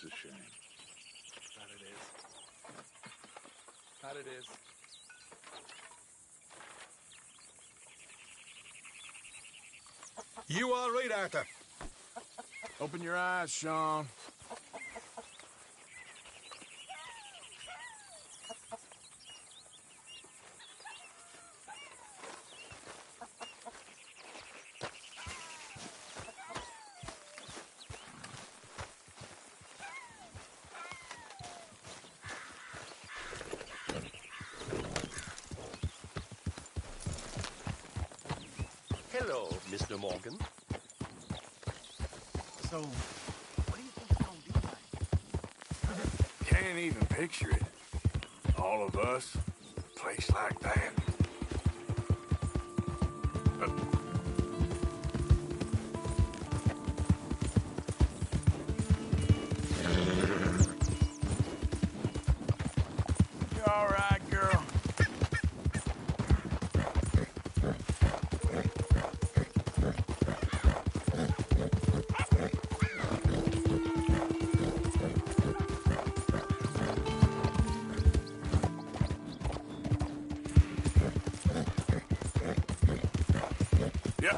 a shame. That it is. That it is. You all right, Arthur? Open your eyes, Sean. Hello, Mr. Morgan. So, what do you think it's gonna be like? Can't even picture it. All of us, a place like that. You all right, girl? Yep.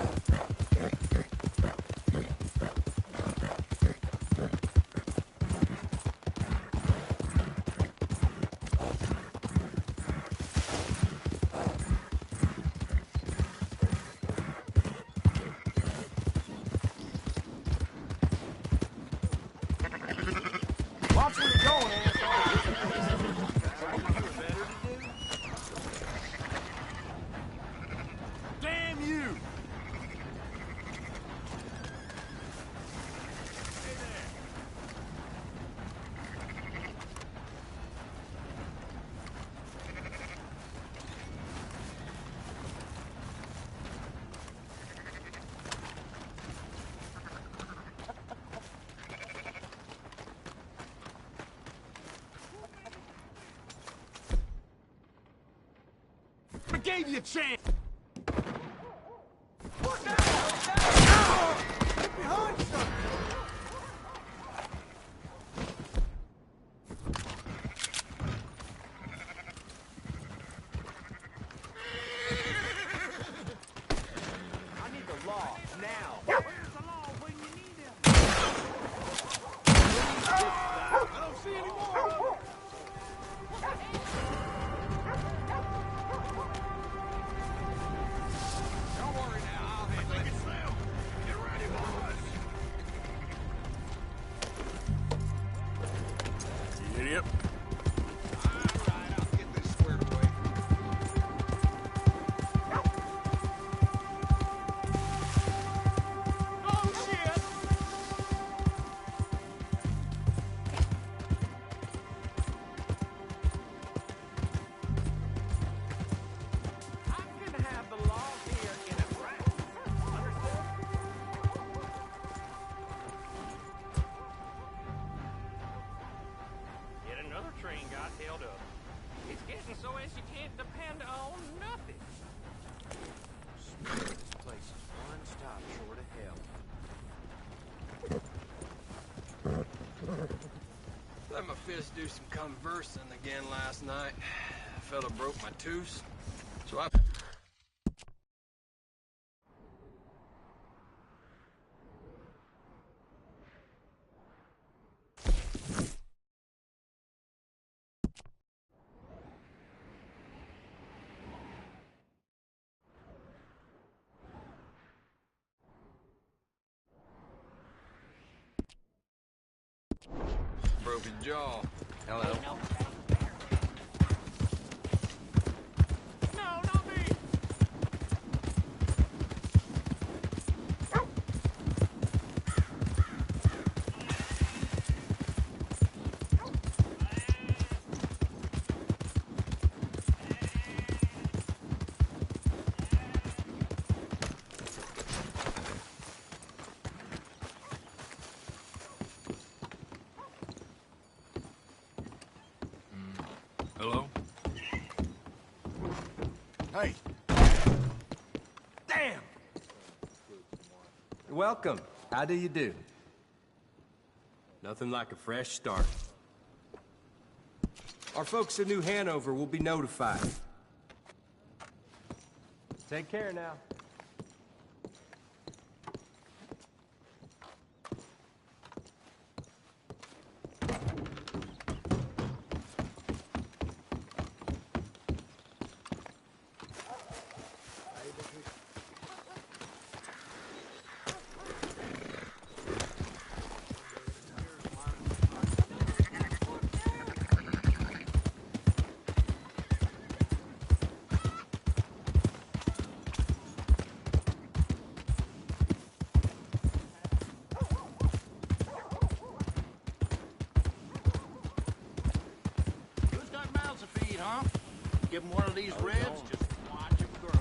Watch where you're going, asshole. Damn you! I gave you a chance! I need the law now. Where's the law when you need him? I don't see any more of them. Don't worry now, I'll handle it. Slim, get ready, boys. You idiot. All right, I'll get this squared away. Oh, shit! I'm gonna have the law here in a practice. Understood? Yet another train got held up. It's getting so as you can't depend on nothing. This place is one stop short of hell. Let my fist do some conversing again last night. A fella broke my tooth, so I... broke his jaw. Hello. No, not me! Hello? Hey! Damn! Welcome. How do you do? Nothing like a fresh start. Our folks in New Hanover will be notified. Take care now. Who's got mouths to feed, huh? Give him one of these reds, just watch him grow.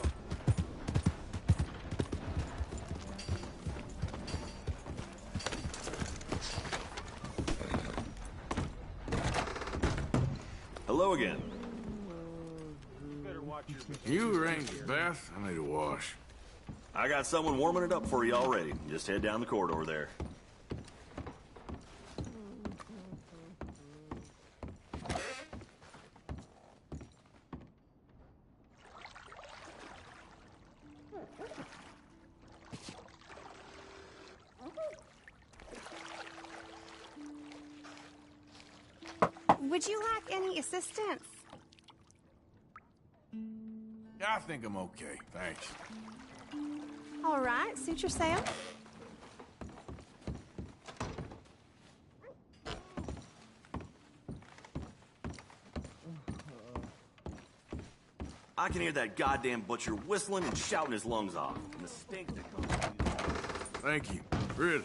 Hello again. Better watch your... You arrange the bath? I need a wash. I got someone warming it up for you already. Just head down the corridor there. Would you like any assistance? I think I'm okay, thanks. All right, suit yourself. I can hear that goddamn butcher whistling and shouting his lungs off. And the stink that comes from you. Thank you, really.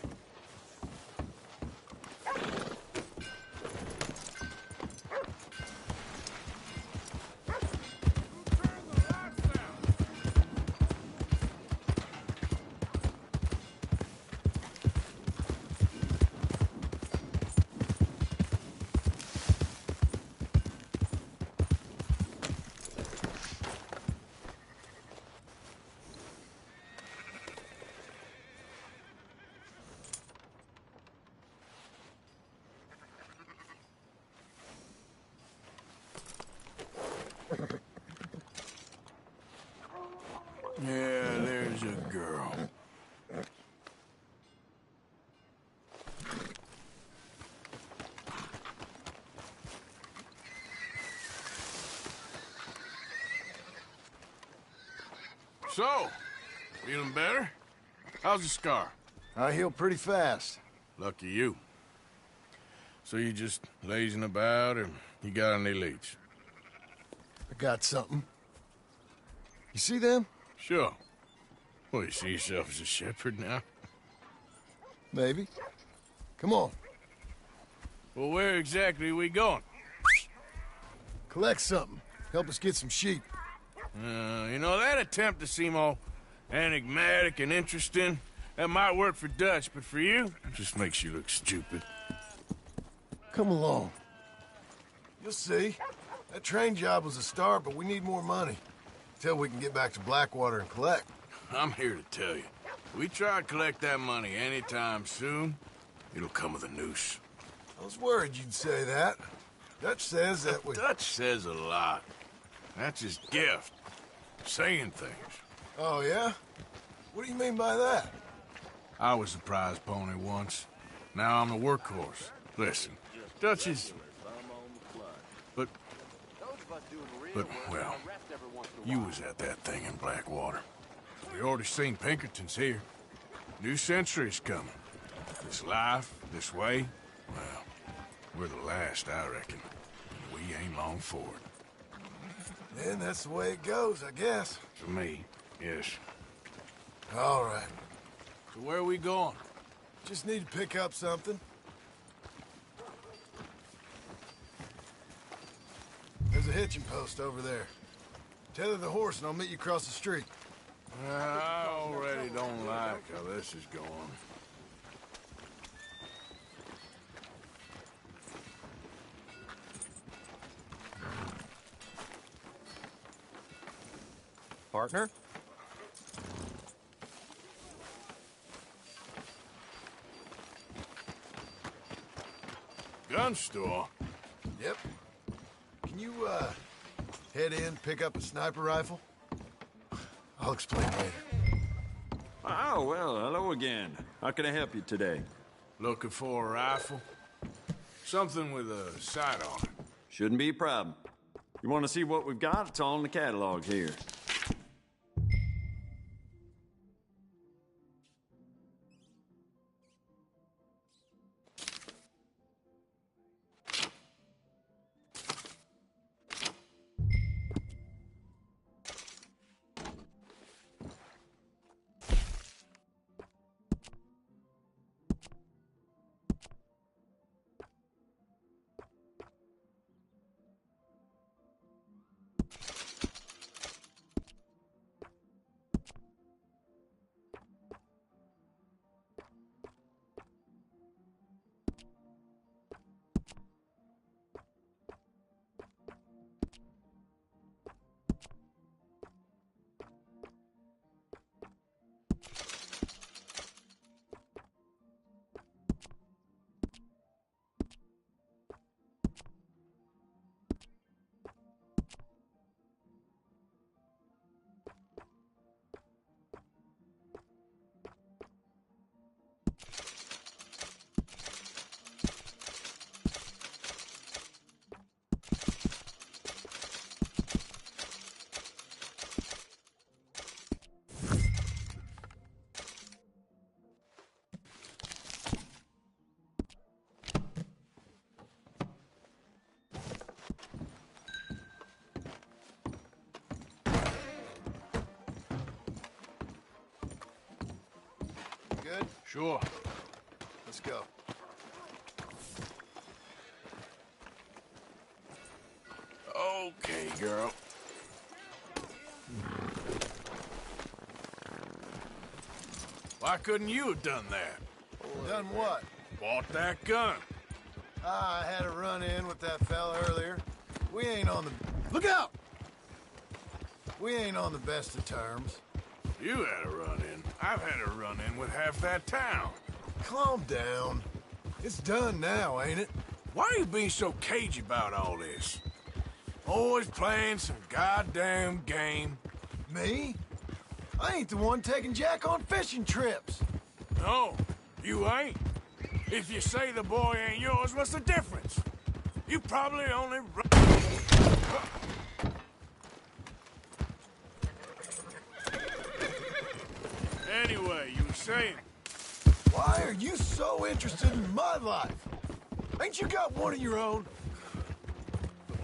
Yeah, there's a girl. So, feeling better? How's the scar? I heal pretty fast. Lucky you. So you just lazing about, or you got any leads? I got something. You see them? Sure. Well, you see yourself as a shepherd now? Maybe. Come on. Well, where exactly are we going? Collect something. Help us get some sheep. You know, that attempt to seem all enigmatic and interesting, that might work for Dutch, but for you, it just makes you look stupid. Come along. You'll see. That train job was a start, but we need more money. Till we can get back to Blackwater and collect. I'm here to tell you, we try to collect that money anytime soon, it'll come with a noose. I was worried you'd say that. Dutch says that we... Dutch says a lot. That's his gift. Saying things. Oh, yeah? What do you mean by that? I was the prize pony once. Now I'm the workhorse. Listen, Dutch is... But, well, you was at that thing in Blackwater. We already seen Pinkertons here. New century's coming. This life, this way, well, we're the last, I reckon. We ain't long for it. Then that's the way it goes, I guess. For me, yes. All right. So where are we going? Just need to pick up something. There's a hitching post over there. Tether the horse and I'll meet you across the street. I already don't like how this is going. Partner? Gun store? Yep. Can you, head in, pick up a sniper rifle? I'll explain later. Oh, well, hello again. How can I help you today? Looking for a rifle? Something with a sight on it. Shouldn't be a problem. You want to see what we've got? It's all in the catalog here. Good? Sure. Let's go. Okay, girl. Why couldn't you have done that? Done what? Bought that gun. I had a run-in with that fella earlier. We ain't on the... Look out! We ain't on the best of terms. You had a run-in. I've had a run-in with half that town. Calm down. It's done now, ain't it? Why are you being so cagey about all this? Always playing some goddamn game. Me? I ain't the one taking Jack on fishing trips. No, you ain't. If you say the boy ain't yours, what's the difference? You probably only... Anyway, you were saying... Why are you so interested in my life? Ain't you got one of your own?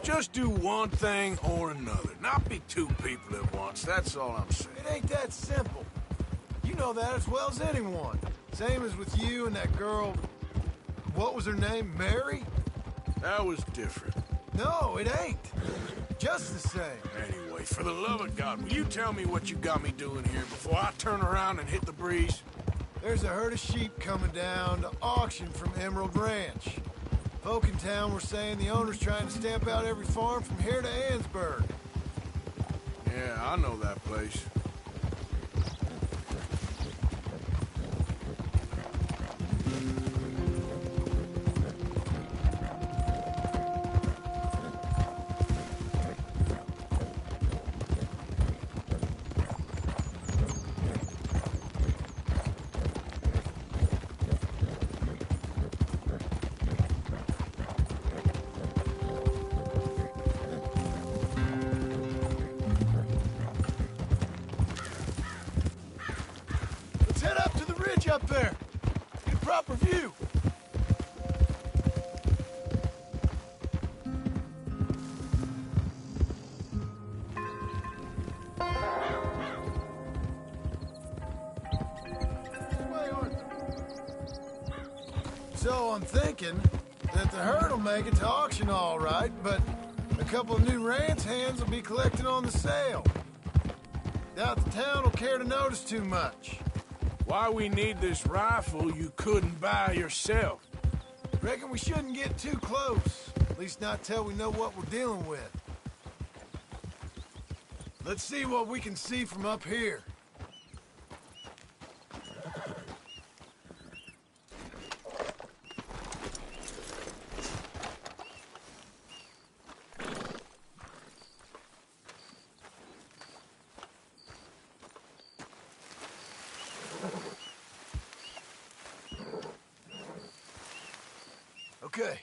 Just do one thing or another. Not be two people at once, that's all I'm saying. It ain't that simple. You know that as well as anyone. Same as with you and that girl... What was her name? Mary? That was different. No, it ain't. Just the same. Anyway, for the love of God, will you tell me what you got me doing here before I turn around and hit the breeze? There's a herd of sheep coming down to auction from Emerald Ranch. Folk in town were saying the owner's trying to stamp out every farm from here to Ansburg. Yeah, I know that place. Up there. Get a proper view. So I'm thinking that the herd will make it to auction all right, but a couple of new ranch hands will be collecting on the sale. Doubt the town will care to notice too much. Why we need this rifle you couldn't buy yourself? Reckon we shouldn't get too close. At least not till we know what we're dealing with. Let's see what we can see from up here. Okay.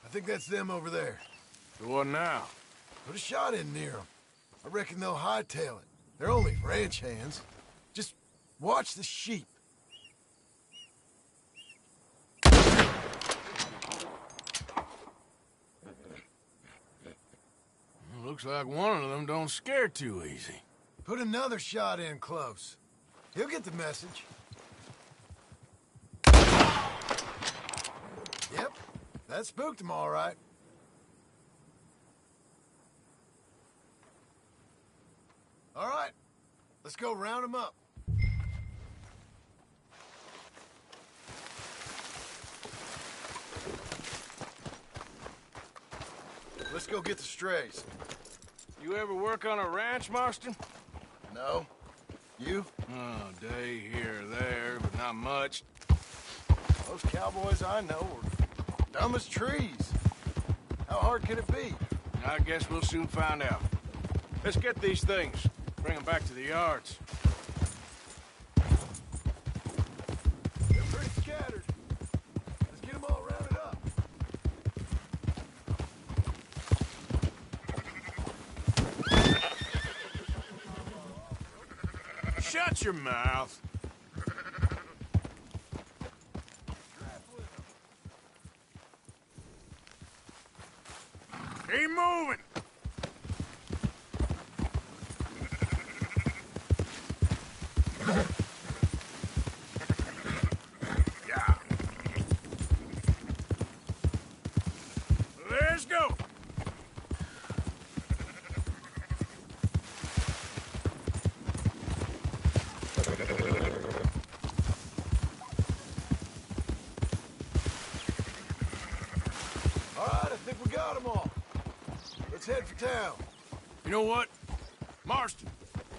I think that's them over there. So what now? Put a shot in near them. I reckon they'll hightail it. They're only ranch hands. Just watch the sheep. Looks like one of them don't scare too easy. Put another shot in close. He'll get the message. Yep, that spooked him all right. All right, let's go round him up. Let's go get the strays. You ever work on a ranch, Marston? No? You? Oh, day here or there, but not much. Those cowboys I know are dumb as trees. How hard can it be? I guess we'll soon find out. Let's get these things. Bring them back to the yards. They're pretty scattered. Let's get them all rounded up. Shut your mouth. Keep moving. Yeah. Let's go. All right, I think we got them all. Let's head for town. You know what? Marston,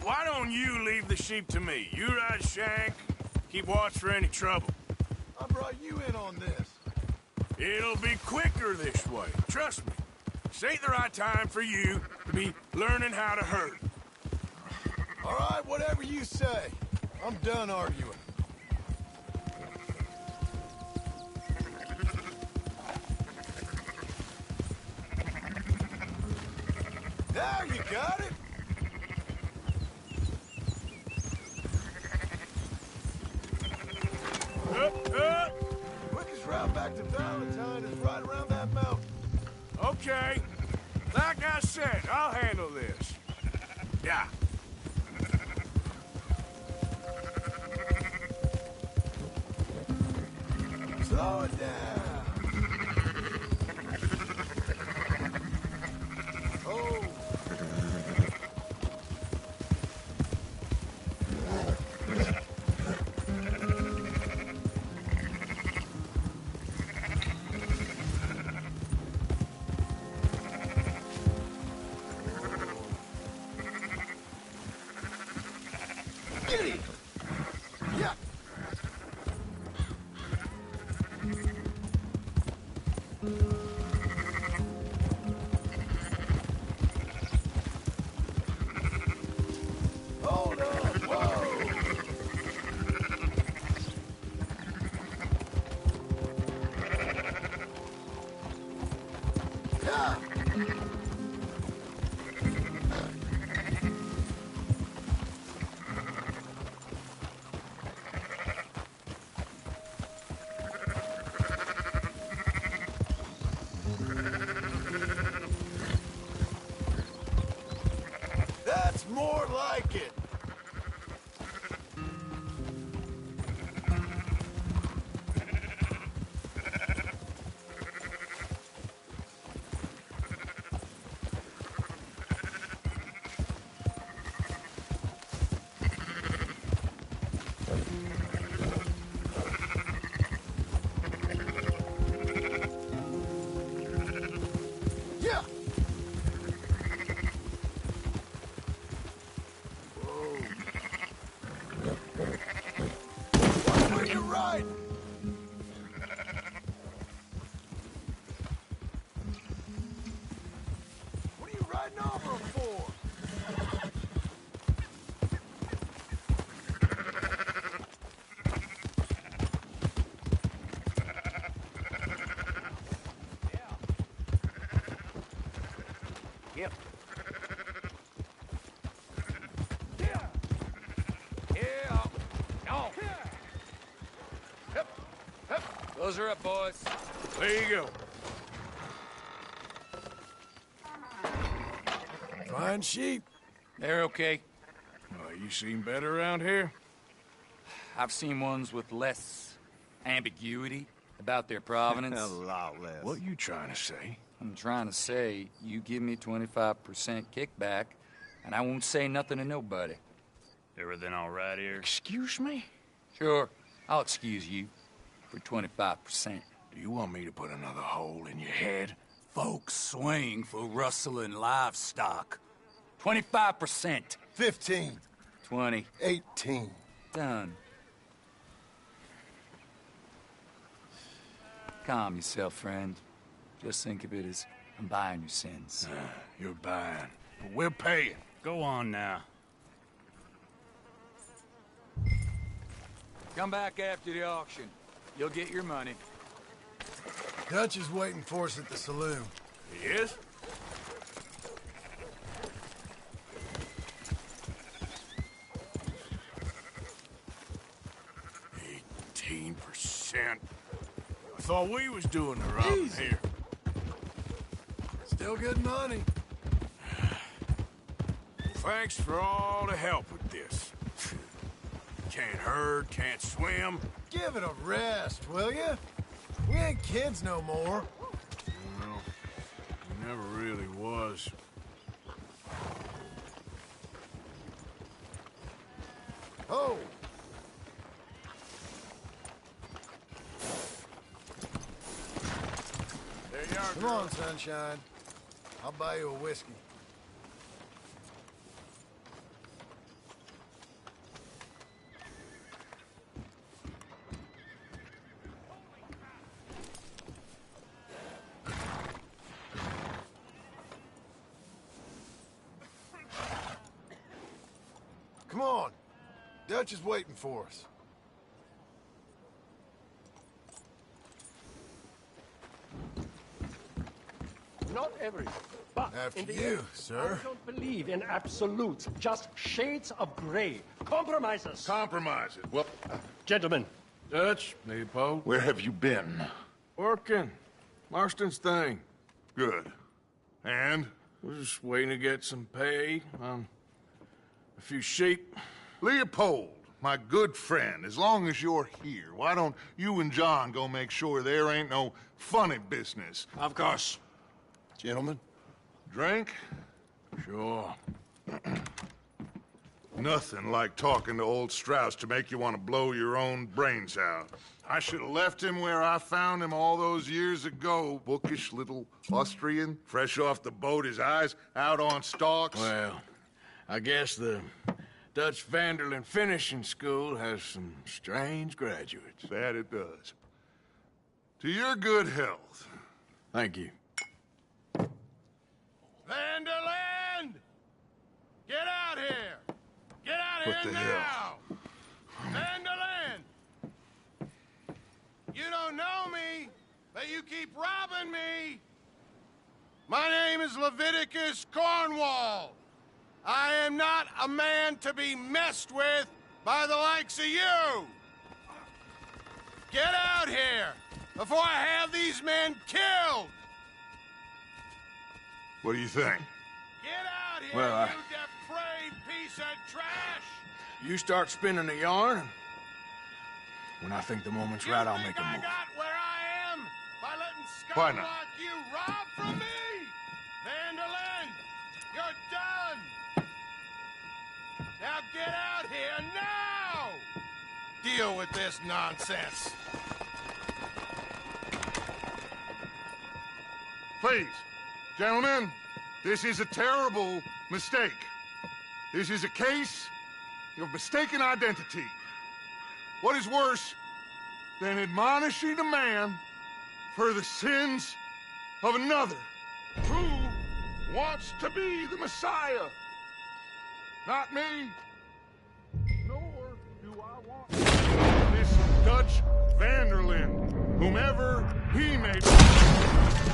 why don't you leave the sheep to me? You ride Shank, keep watch for any trouble. I brought you in on this. It'll be quicker this way, trust me. This ain't the right time for you to be learning how to herd. All right, whatever you say. I'm done arguing. There, you got it. Up. Quickest route back to Valentine is right around that mountain. Okay. Like I said, I'll handle this. Yeah. Slow it down. Oh. Get it. Yeah. Hold up. Whoa. Yeah. Yep. Yeah. On. Yep. Those are up, boys. There you go. Fine sheep. They're okay. Well, you seen better around here? I've seen ones with less ambiguity about their provenance. A lot less. What you trying to say? I'm trying to say, you give me 25% kickback, and I won't say nothing to nobody. Everything all right here? Excuse me? Sure, I'll excuse you for 25%. Do you want me to put another hole in your head? Folks swing for rustling livestock. 25%. 15. 20. 18. Done. Calm yourself, friend. Just think of it as I'm buying your sins. You're buying, but we're paying. Go on now. Come back after the auction. You'll get your money. Dutch is waiting for us at the saloon. He is? %. I thought we was doing the robbing here. Still good money. Well, thanks for all the help with this. Can't herd, can't swim. Give it a rest, will you? We ain't kids no more. No, never really was. Oh! There you are, Come on, sunshine. I'll buy you a whiskey. Come on. Dutch is waiting for us. Not everything, but After in the you, end, sir. I don't believe in absolutes, just shades of gray. Compromises. Compromises. Well, Gentlemen, Dutch, Leopold. where have you been? Working. Marston's thing. Good. And? We're just waiting to get some pay on a few sheep. Leopold, my good friend, as long as you're here, why don't you and John go make sure there ain't no funny business? Of course. Gentlemen, drink? Sure. Nothing like talking to old Strauss to make you want to blow your own brains out. I should have left him where I found him all those years ago. Bookish little Austrian, fresh off the boat, his eyes out on stalks. Well, I guess the Dutch Vanderlyn Finishing School has some strange graduates. That it does. To your good health. Thank you. Vanderland! Get out here! Get out What here the now! hell? Vanderland! You don't know me, but you keep robbing me! My name is Leviticus Cornwall. I am not a man to be messed with by the likes of you! Get out here before I have these men killed! What do you think? Get out here, Well, you depraved piece of trash! You start spinning the yarn, and when I think the moment's right, I'll make a I move. got where I am by letting Why scum not? like you rob from me? Vanderlyn, you're done! Now get out here now! Deal with this nonsense. Please, gentlemen, this is a terrible mistake. This is a case of mistaken identity. What is worse than admonishing a man for the sins of another who wants to be the Messiah? Not me, nor do I want this Dutch Vanderlyn, whomever he may be.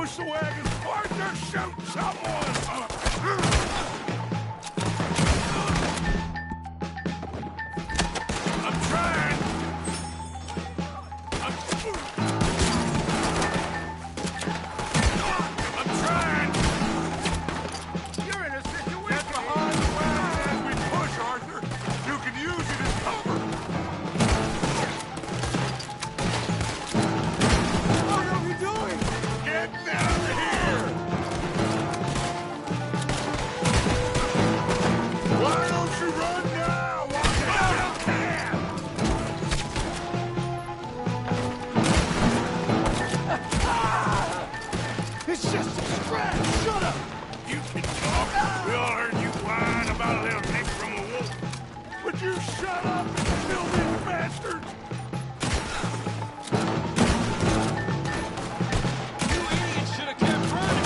Push the wagon! Arthur, shoot someone! I'm trying! I'm trying! You're in a situation. Get behind the wagon as we push, Arthur! You can use it as cover! What are we doing? Get down here! Why don't you run now while you still can? It's just a stretch. Shut up. You can talk. We all heard you whine about a little nick from a wolf. Would you shut up and kill these bastards? You idiots should have kept running.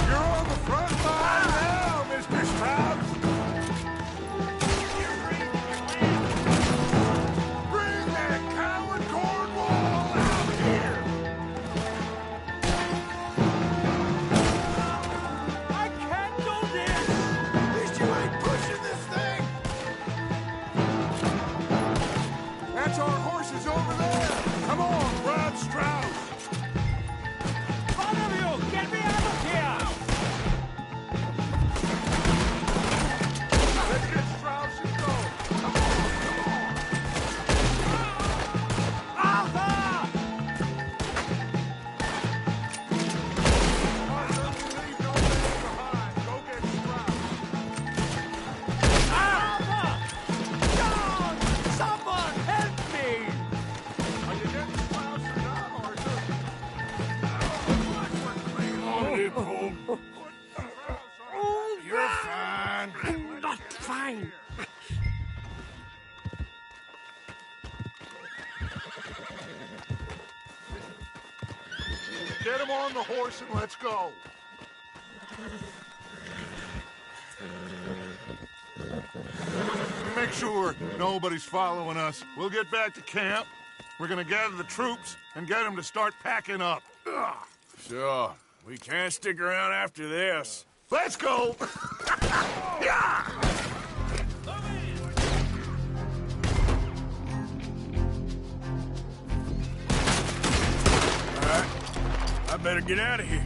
You're on the front line now, Mr. Strauss. Bring that coward Cornwall out here. I can't do this. At least you ain't pushing this thing! That's our horses over there. Come on, Brad Strauss. One of you, get me out of here. Let's get Strauss and go. Come on, Arthur! Arthur, leave no man behind. Go get Strauss. Arthur! John! Someone help me! Are you getting Strauss or not, Arthur? Oh, Leopold. You're fine. I'm not fine. Get him on the horse and let's go. Make sure nobody's following us. We'll get back to camp. We're gonna gather the troops and get them to start packing up. Sure. We can't stick around after this. Let's go! Yeah! All right. I better get out of here.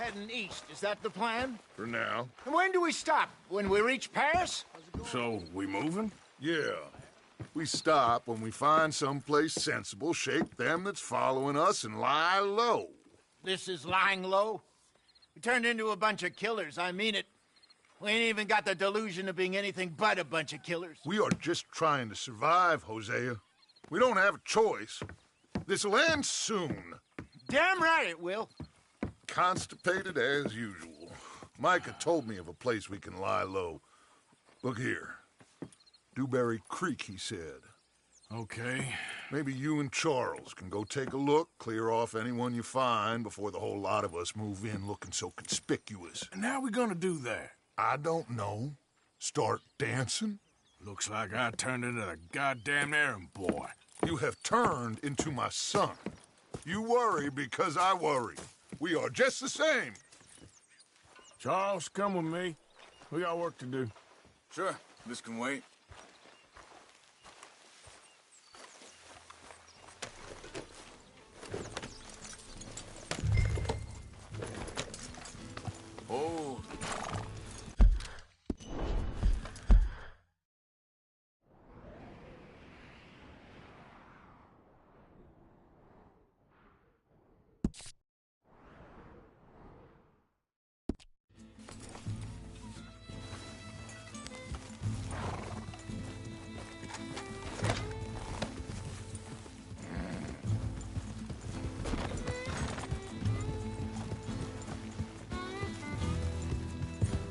heading east. Is that the plan? For now. And when do we stop? When we reach Paris? So, we moving? Yeah. We stop when we find someplace sensible, shake them that's following us, and lie low. This is lying low? We turned into a bunch of killers, I mean it. We ain't even got the delusion of being anything but a bunch of killers. We are just trying to survive, Hosea. We don't have a choice. This'll end soon. Damn right it will. Constipated as usual. Micah told me of a place we can lie low. Look here. Dewberry Creek, he said. Okay. Maybe you and Charles can go take a look, clear off anyone you find before the whole lot of us move in looking so conspicuous. And how we gonna do that? I don't know. Start dancing? Looks like I turned into the goddamn errand boy. You have turned into my son. You worry because I worry. We are just the same. Charles, come with me. We got work to do. Sure. This can wait. Oh.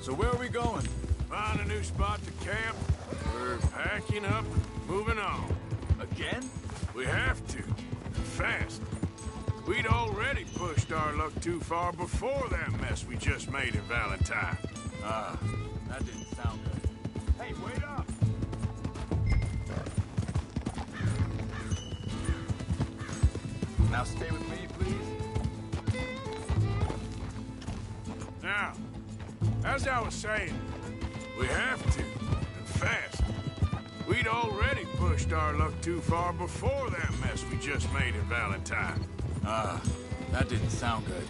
So where are we going? Find a new spot to camp. We're packing up, moving on. Again? We have to. Fast. We'd already pushed our luck too far before that mess we just made in Valentine. Ah, that didn't sound good. Hey, wait up! Now stay with me, please. Now, as I was saying, we have to, and fast. We'd already pushed our luck too far before that mess we just made in Valentine. Ah, that didn't sound good.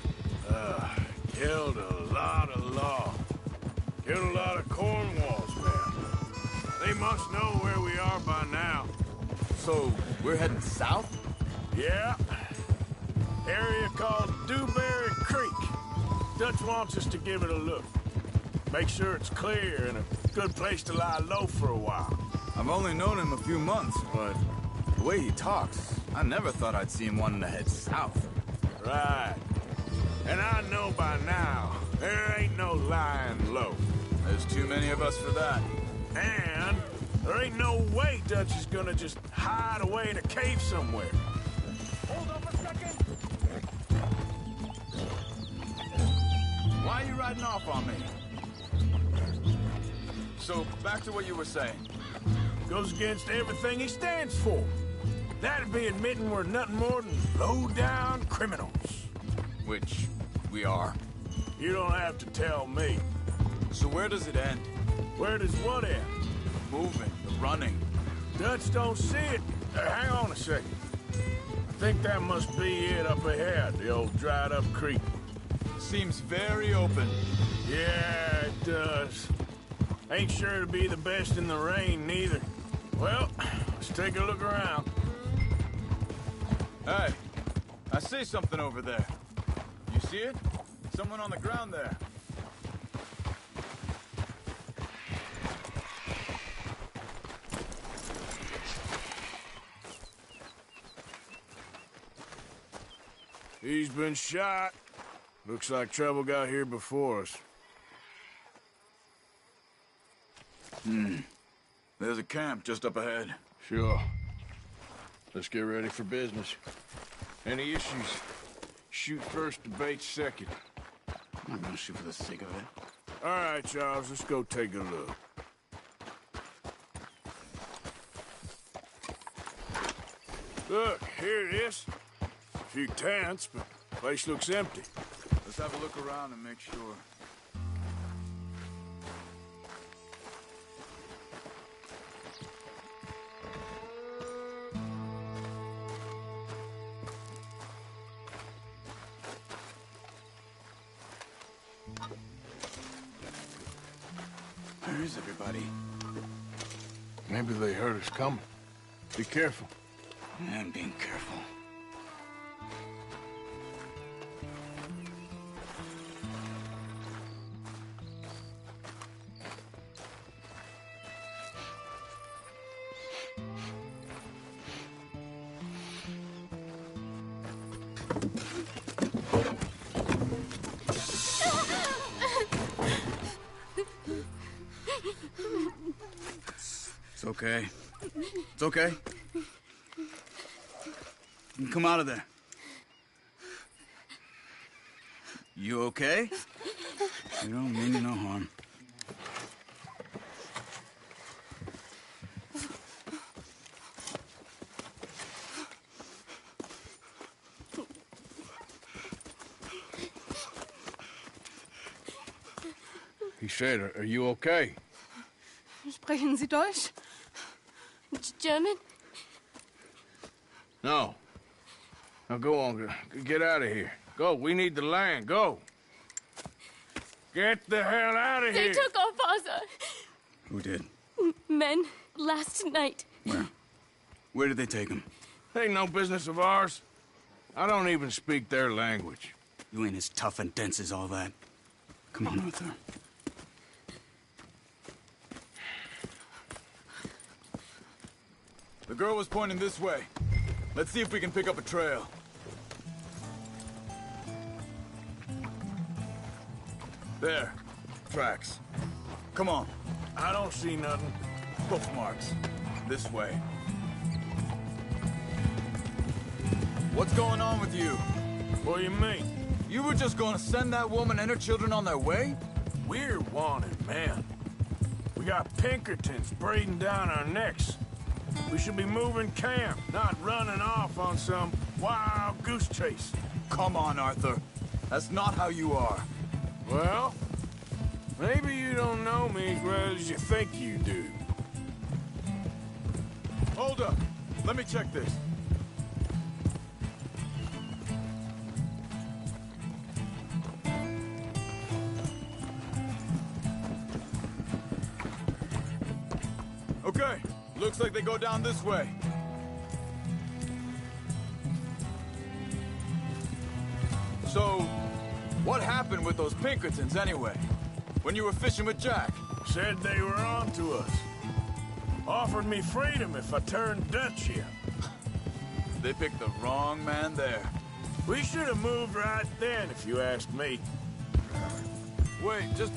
Killed a lot of law. Killed a lot of Cornwall's men. They must know where we are by now. So, we're heading south? Yeah. Area called Dewberry Creek. Dutch wants us to give it a look. Make sure it's clear and a good place to lie low for a while. I've only known him a few months, but the way he talks, I never thought I'd see him wanting to head south. Right. And I know by now, there ain't no lying low. There's too many of us for that. And there ain't no way Dutch is gonna just hide away in a cave somewhere. Hold up a second! Why are you riding off on me? So, back to what you were saying. Goes against everything he stands for. That'd be admitting we're nothing more than low-down criminals. Which we are. You don't have to tell me. So where does it end? Where does what end? Moving, the running. Dutch don't see it. Hang on a second. I think that must be it up ahead, the old dried-up creek. Seems very open. Yeah, it does. Ain't sure to be the best in the rain, neither. Well, let's take a look around. Hey, I see something over there. You see it? Someone on the ground there. He's been shot. Looks like trouble got here before us. There's a camp just up ahead. Sure. Let's get ready for business. Any issues? Shoot first, debate second. I'm not gonna shoot for the sake of it. All right, Charles, let's go take a look. Look, here it is. A few tents, but the place looks empty. Let's have a look around and make sure. Where's everybody? Maybe they heard us coming. Be careful. I'm being careful. It's okay. It's okay. You can come out of there. You okay? You don't mean you no harm. He said, are you okay? Sprechen Sie Deutsch? German? No. Now go on, get out of here. Go, we need the land, go. Get the hell out of They here. took our father. Who did? Men, last night. Where? Where did they take him? Ain't no business of ours. I don't even speak their language. You ain't as tough and dense as all that. Come on, Arthur. The girl was pointing this way. Let's see if we can pick up a trail. There. Tracks. Come on. I don't see nothing. Hoof marks. This way. What's going on with you? What do you mean? You were just going to send that woman and her children on their way? We're wanted, man. We got Pinkertons breathing down our necks. We should be moving camp, not running off on some wild goose chase. Come on, Arthur. That's not how you are. Well, maybe you don't know me as well as you think you do. Hold up. Let me check this. Okay. Looks like they go down this way. So, what happened with those Pinkertons anyway? When you were fishing with Jack? Said they were on to us. Offered me freedom if I turned Dutch here. They picked the wrong man there. We should have moved right then, if you ask me. Wait, just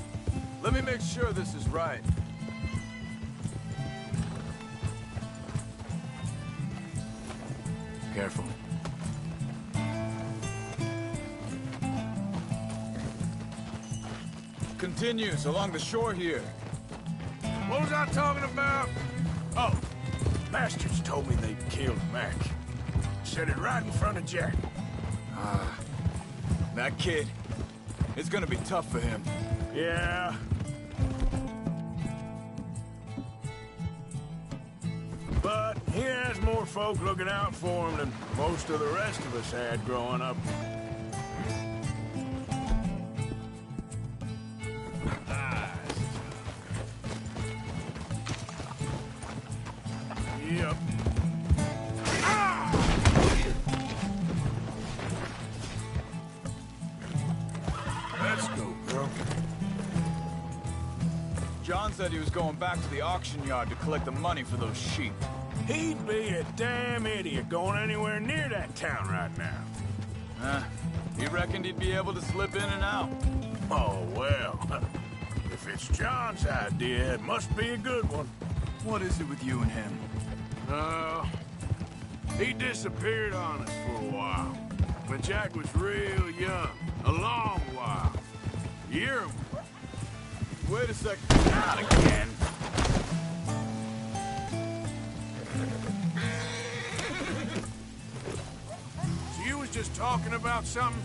let me make sure this is right. Careful. Continues along the shore here. What was I talking about? Oh, bastards told me they'd killed Mac. Said it right in front of Jack. Ah, that kid. It's gonna be tough for him. Yeah. But he has more folk looking out for him than most of the rest of us had growing up. Yep. Let's go, bro. John said he was going back to the auction yard to collect the money for those sheep. He'd be a damn idiot going anywhere near that town right now. He reckoned he'd be able to slip in and out. Oh, well. If it's John's idea, it must be a good one. What is it with you and him? He disappeared on us for a while. When Jack was real young. A long while. Year. Wait a second. Not again. So you was just talking about something?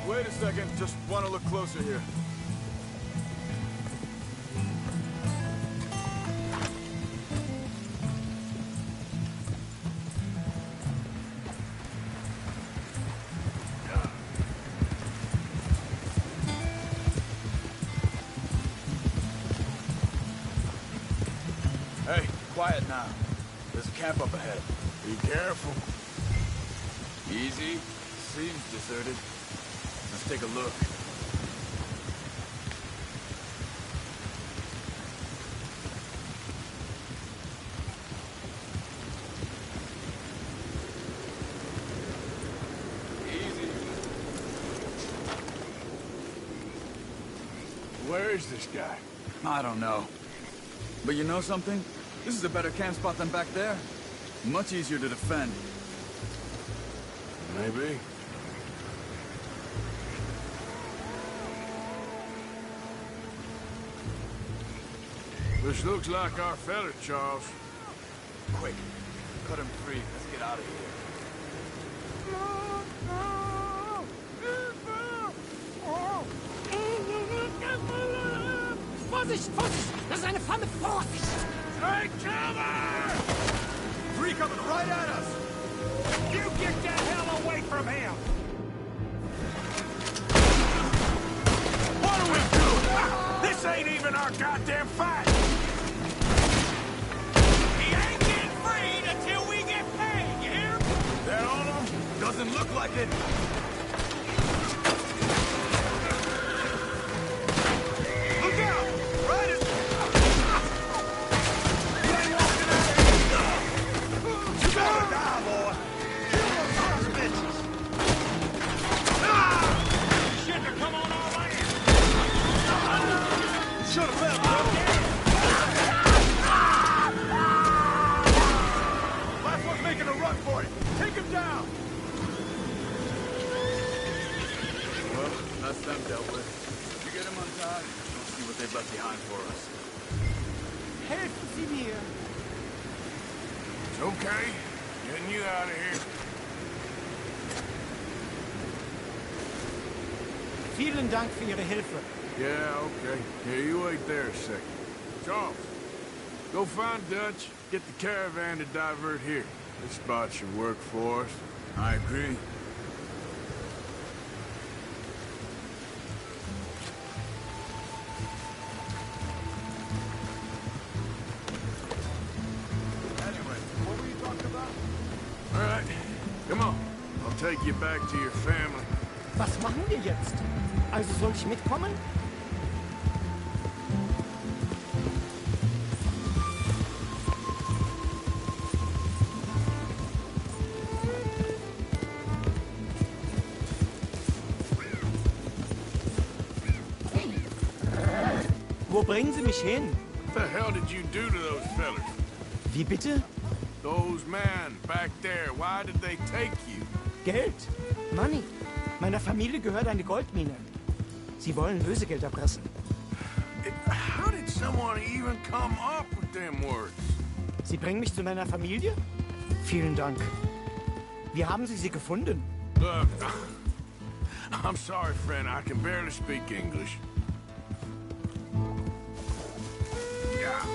Wait a second. Just want to look closer here. quiet now. There's a camp up ahead. Be careful. Easy. Seems deserted. Let's take a look. Where is this guy? I don't know. But you know something? This is a better camp spot than back there. Much easier to defend. Maybe. This looks like our fella, Charles. Quick. Cut him free. Let's get out of here. Vorsicht, Vorsicht! Das ist eine Flamme! Vorsicht! Take cover! Three coming right at us! You get the hell away from him! What do we do? This ain't even our goddamn fight! He ain't getting freed until we get paid, you hear? That on him? Doesn't look like it. Look out! Riders! You ain't walking out of here! You better die, boy! Kill those sons of bitches! Shouldn't have come on our land! Should have left, brother! Last one's making a run for it! Take him down! Well, that's them dealt with. You get him untied, we'll see what they've left behind for us. Helfen Sie mir! It's okay. Getting you out of here. Vielen Dank für Ihre Hilfe. Yeah, okay. Here, you wait there a second. Charles, go find Dutch. Get the caravan to divert here. This spot should work for us. I agree. Anyway, what were you talking about? All right, come on. I'll take you back to your family. Was machen wir jetzt? Also soll ich mitkommen? Wo bringen Sie mich hin? What the hell did you do to those fellas? Wie bitte? Those men back there, why did they take you? Geld. Money. Meiner Familie gehört eine Goldmine. Sie wollen Lösegeld erpressen. How did someone even come up with them words? Sie bringen mich zu meiner Familie? Vielen Dank. Wie haben Sie sie gefunden? Look, I'm sorry, friend. I can barely speak English. Yeah.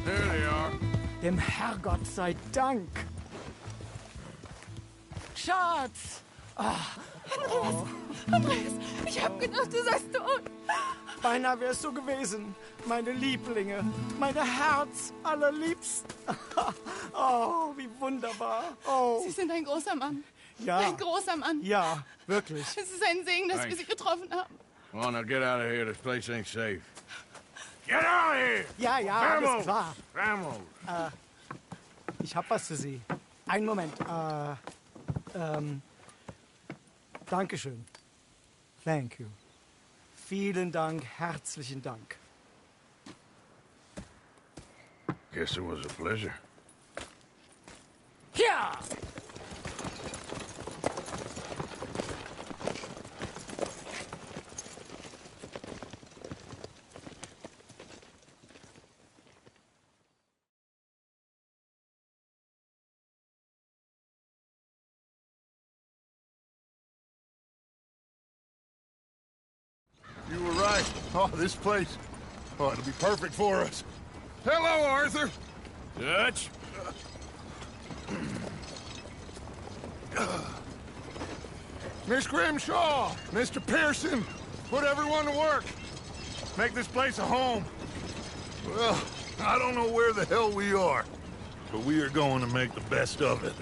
There they are. Dem Herrgott sei Dank. Schatz! Andreas, ich hab gedacht, du seist tot. Beinahe wärst du gewesen. Meine Lieblinge. Meine Herz allerliebsten. Oh, wie wunderbar. Oh. Sie sind ein großer Mann. Ja. Ein großer Mann. Ja, wirklich. Es ist ein Segen, dass wir Thanks. Sie getroffen haben. Come on, now get out of here. This place ain't safe. Get out of here! Ja, ja, alles Vamos! klar. Vamos! Ich hab was für Sie. Einen Moment. Dankeschön. Thank you. Vielen Dank, herzlichen Dank. Guess it was a pleasure. Ja! Oh, this place. Oh, it'll be perfect for us. Hello, Arthur. Dutch? Miss Grimshaw, Mr. Pearson, put everyone to work. Make this place a home. Well, I don't know where the hell we are, but we are going to make the best of it.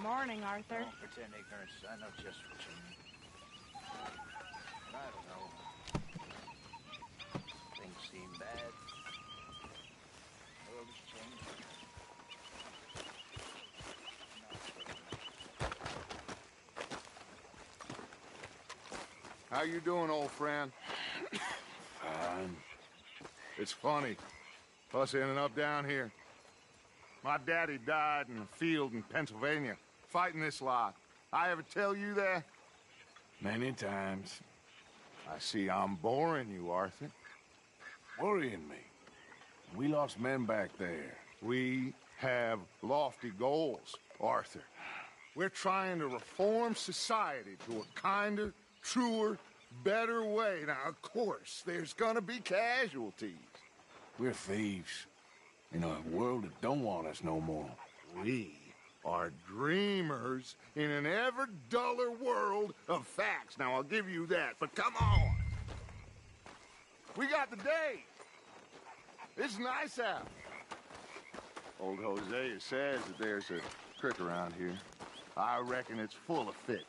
Morning, Arthur. Don't pretend ignorance. I know just what you mean. But I don't know. Things seem bad. The world is changing. How you doing, old friend? Fine. It's funny, us ending up down here. My daddy died in a field in Pennsylvania, fighting this lot. I ever tell you that? Many times. I see I'm boring you, Arthur. Worrying me. We lost men back there. We have lofty goals, Arthur. We're trying to reform society to a kinder, truer, better way. Now, of course, there's gonna be casualties. We're thieves. In a world that don't want us no more. We are dreamers in an ever duller world of facts. Now, I'll give you that, but come on. We got the day. It's nice out. Old Hosea says that there's a creek around here. I reckon it's full of fish.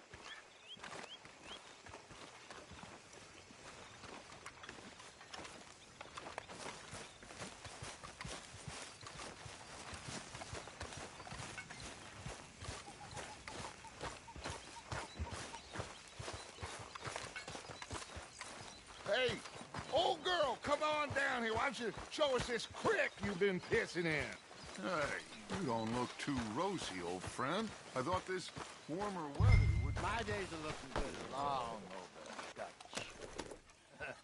Hey, old girl, come on down here. Why don't you show us this creek you've been pissing in? Hey, you don't look too rosy, old friend. I thought this warmer weather would... My days are looking good long over.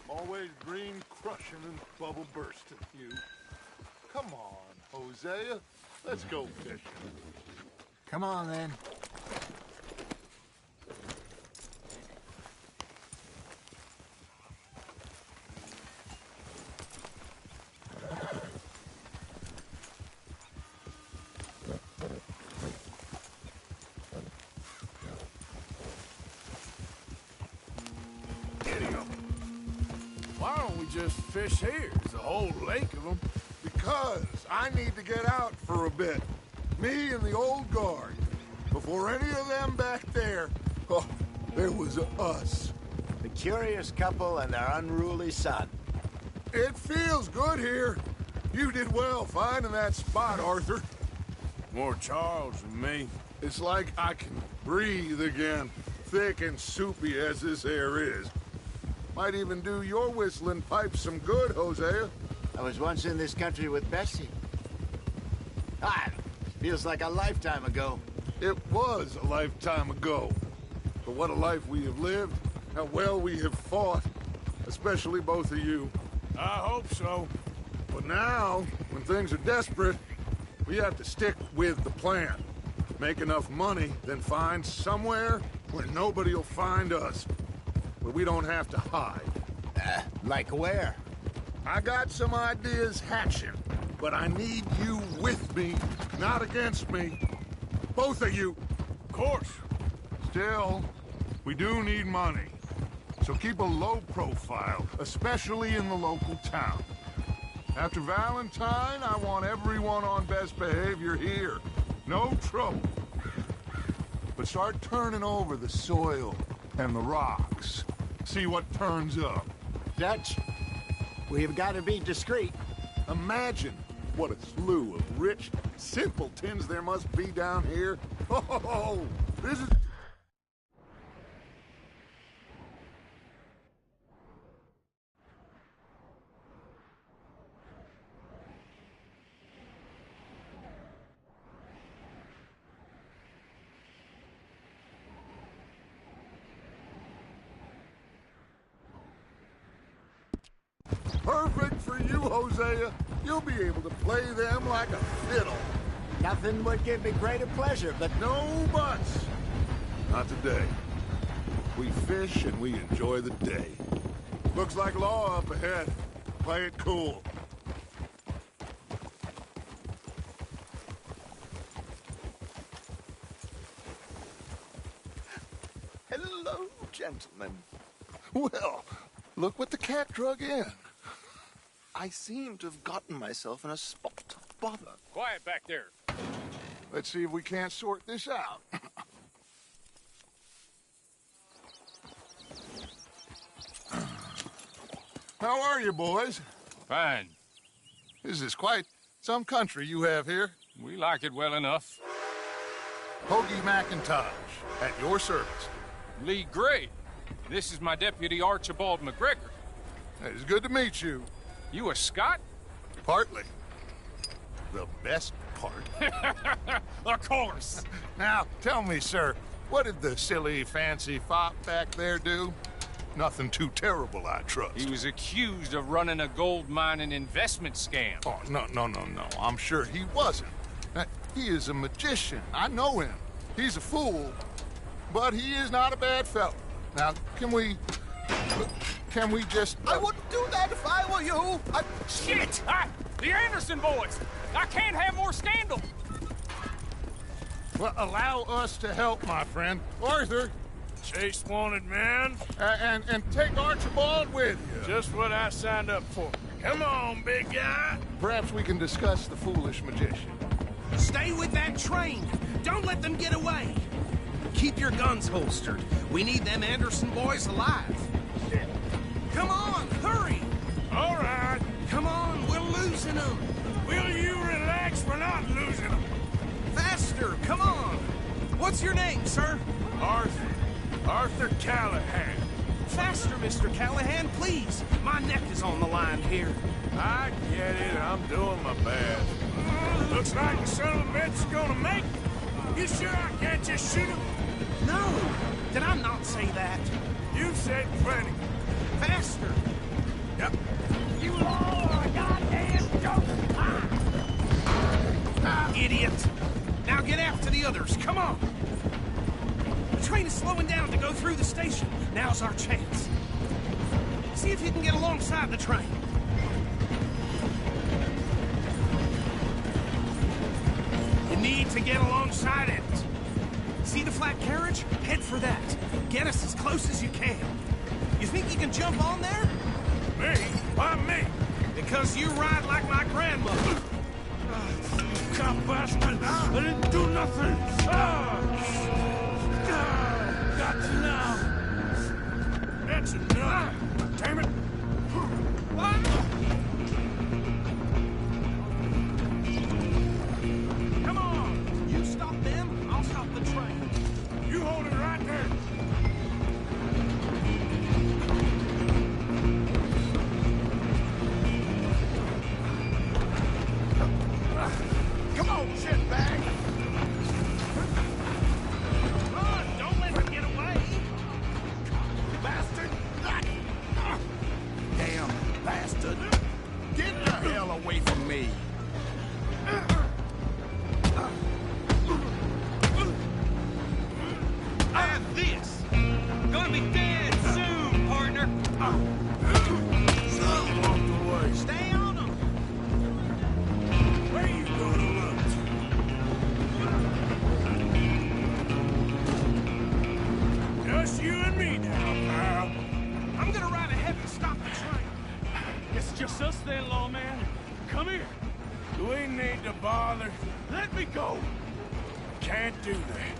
Always green crushing and bubble bursting, you. Come on, Hosea. Let's go fishing. Come on, then. Why don't we just fish here? There's a whole lake of them. Because I need to get out for a bit. Me and the old guard. Before any of them back there, oh, there was us. The curious couple and their unruly son. It feels good here. You did well finding that spot, Arthur. More Charles than me. It's like I can breathe again, thick and soupy as this air is. Might even do your whistling pipe some good, Hosea. I was once in this country with Bessie. Ah, feels like a lifetime ago. It was a lifetime ago. But what a life we have lived, how well we have fought, especially both of you. I hope so. But now, when things are desperate, we have to stick with the plan. Make enough money, then find somewhere where nobody will find us. Where we don't have to hide. Like where? I got some ideas hatching, but I need you with me, not against me. Both of you. Of course. Still, we do need money. So keep a low profile, especially in the local town. After Valentine, I want everyone on best behavior here. No trouble. But start turning over the soil and the rocks. See what turns up. Dutch, we've got to be discreet. Imagine what a slew of rich simpletons there must be down here. Oh, this is... Perfect for you, Hosea. You'll be able to play them like a fiddle. Nothing would give me greater pleasure, but... No buts. Not today. We fish and we enjoy the day. Looks like law up ahead. Play it cool. Hello, gentlemen. Well, look what the cat drug in. I seem to have gotten myself in a spot of bother. Quiet back there. Let's see if we can't sort this out. How are you, boys? Fine. This is quite some country you have here. We like it well enough. Hoagie McIntosh, at your service. Lee Gray. This is my deputy, Archibald McGregor. It's good to meet you. You a Scot? Partly. The best part. Of course. Now, tell me, sir, what did the silly, fancy fop back there do? Nothing too terrible, I trust. He was accused of running a gold mining investment scam. Oh, no. I'm sure he wasn't. He is a magician. I know him. He's a fool, but he is not a bad fellow. Now, can we just... I wouldn't do that if I were you. Shit! The Anderson boys! I can't have more scandal! Well, allow us to help, my friend. Arthur! Chase wanted man. And take Archibald with you. Just what I signed up for. Come on, big guy. Perhaps we can discuss the foolish magician. Stay with that train. Don't let them get away. Keep your guns holstered. We need them Anderson boys alive. Come on, hurry! All right. Come on, we're losing them. Will you relax? We're not losing them. Faster, come on. What's your name, sir? Arthur Callahan. Faster, Mr. Callahan, please. My neck is on the line here. I get it. I'm doing my best. Looks like the son of a bitch is gonna make it. You sure I can't just shoot him? No. Did I not say that? You said plenty. Faster. Yep. You are a goddamn joke. Idiot. Now get after the others. Come on. The train is slowing down to go through the station. Now's our chance. See if you can get alongside the train. You need to get alongside it. See the flat carriage? Head for that. Get us as close as you can. You think you can jump on there? Me? Why me? Because you ride like my grandmother. Cop bastard! I didn't do nothing! Got you now! That's enough! Damn it! Come on! You stop them, I'll stop the train. You hold it right there! Come on! just us then, lawman. Come here. Do we need to bother? Let me go. Can't do that.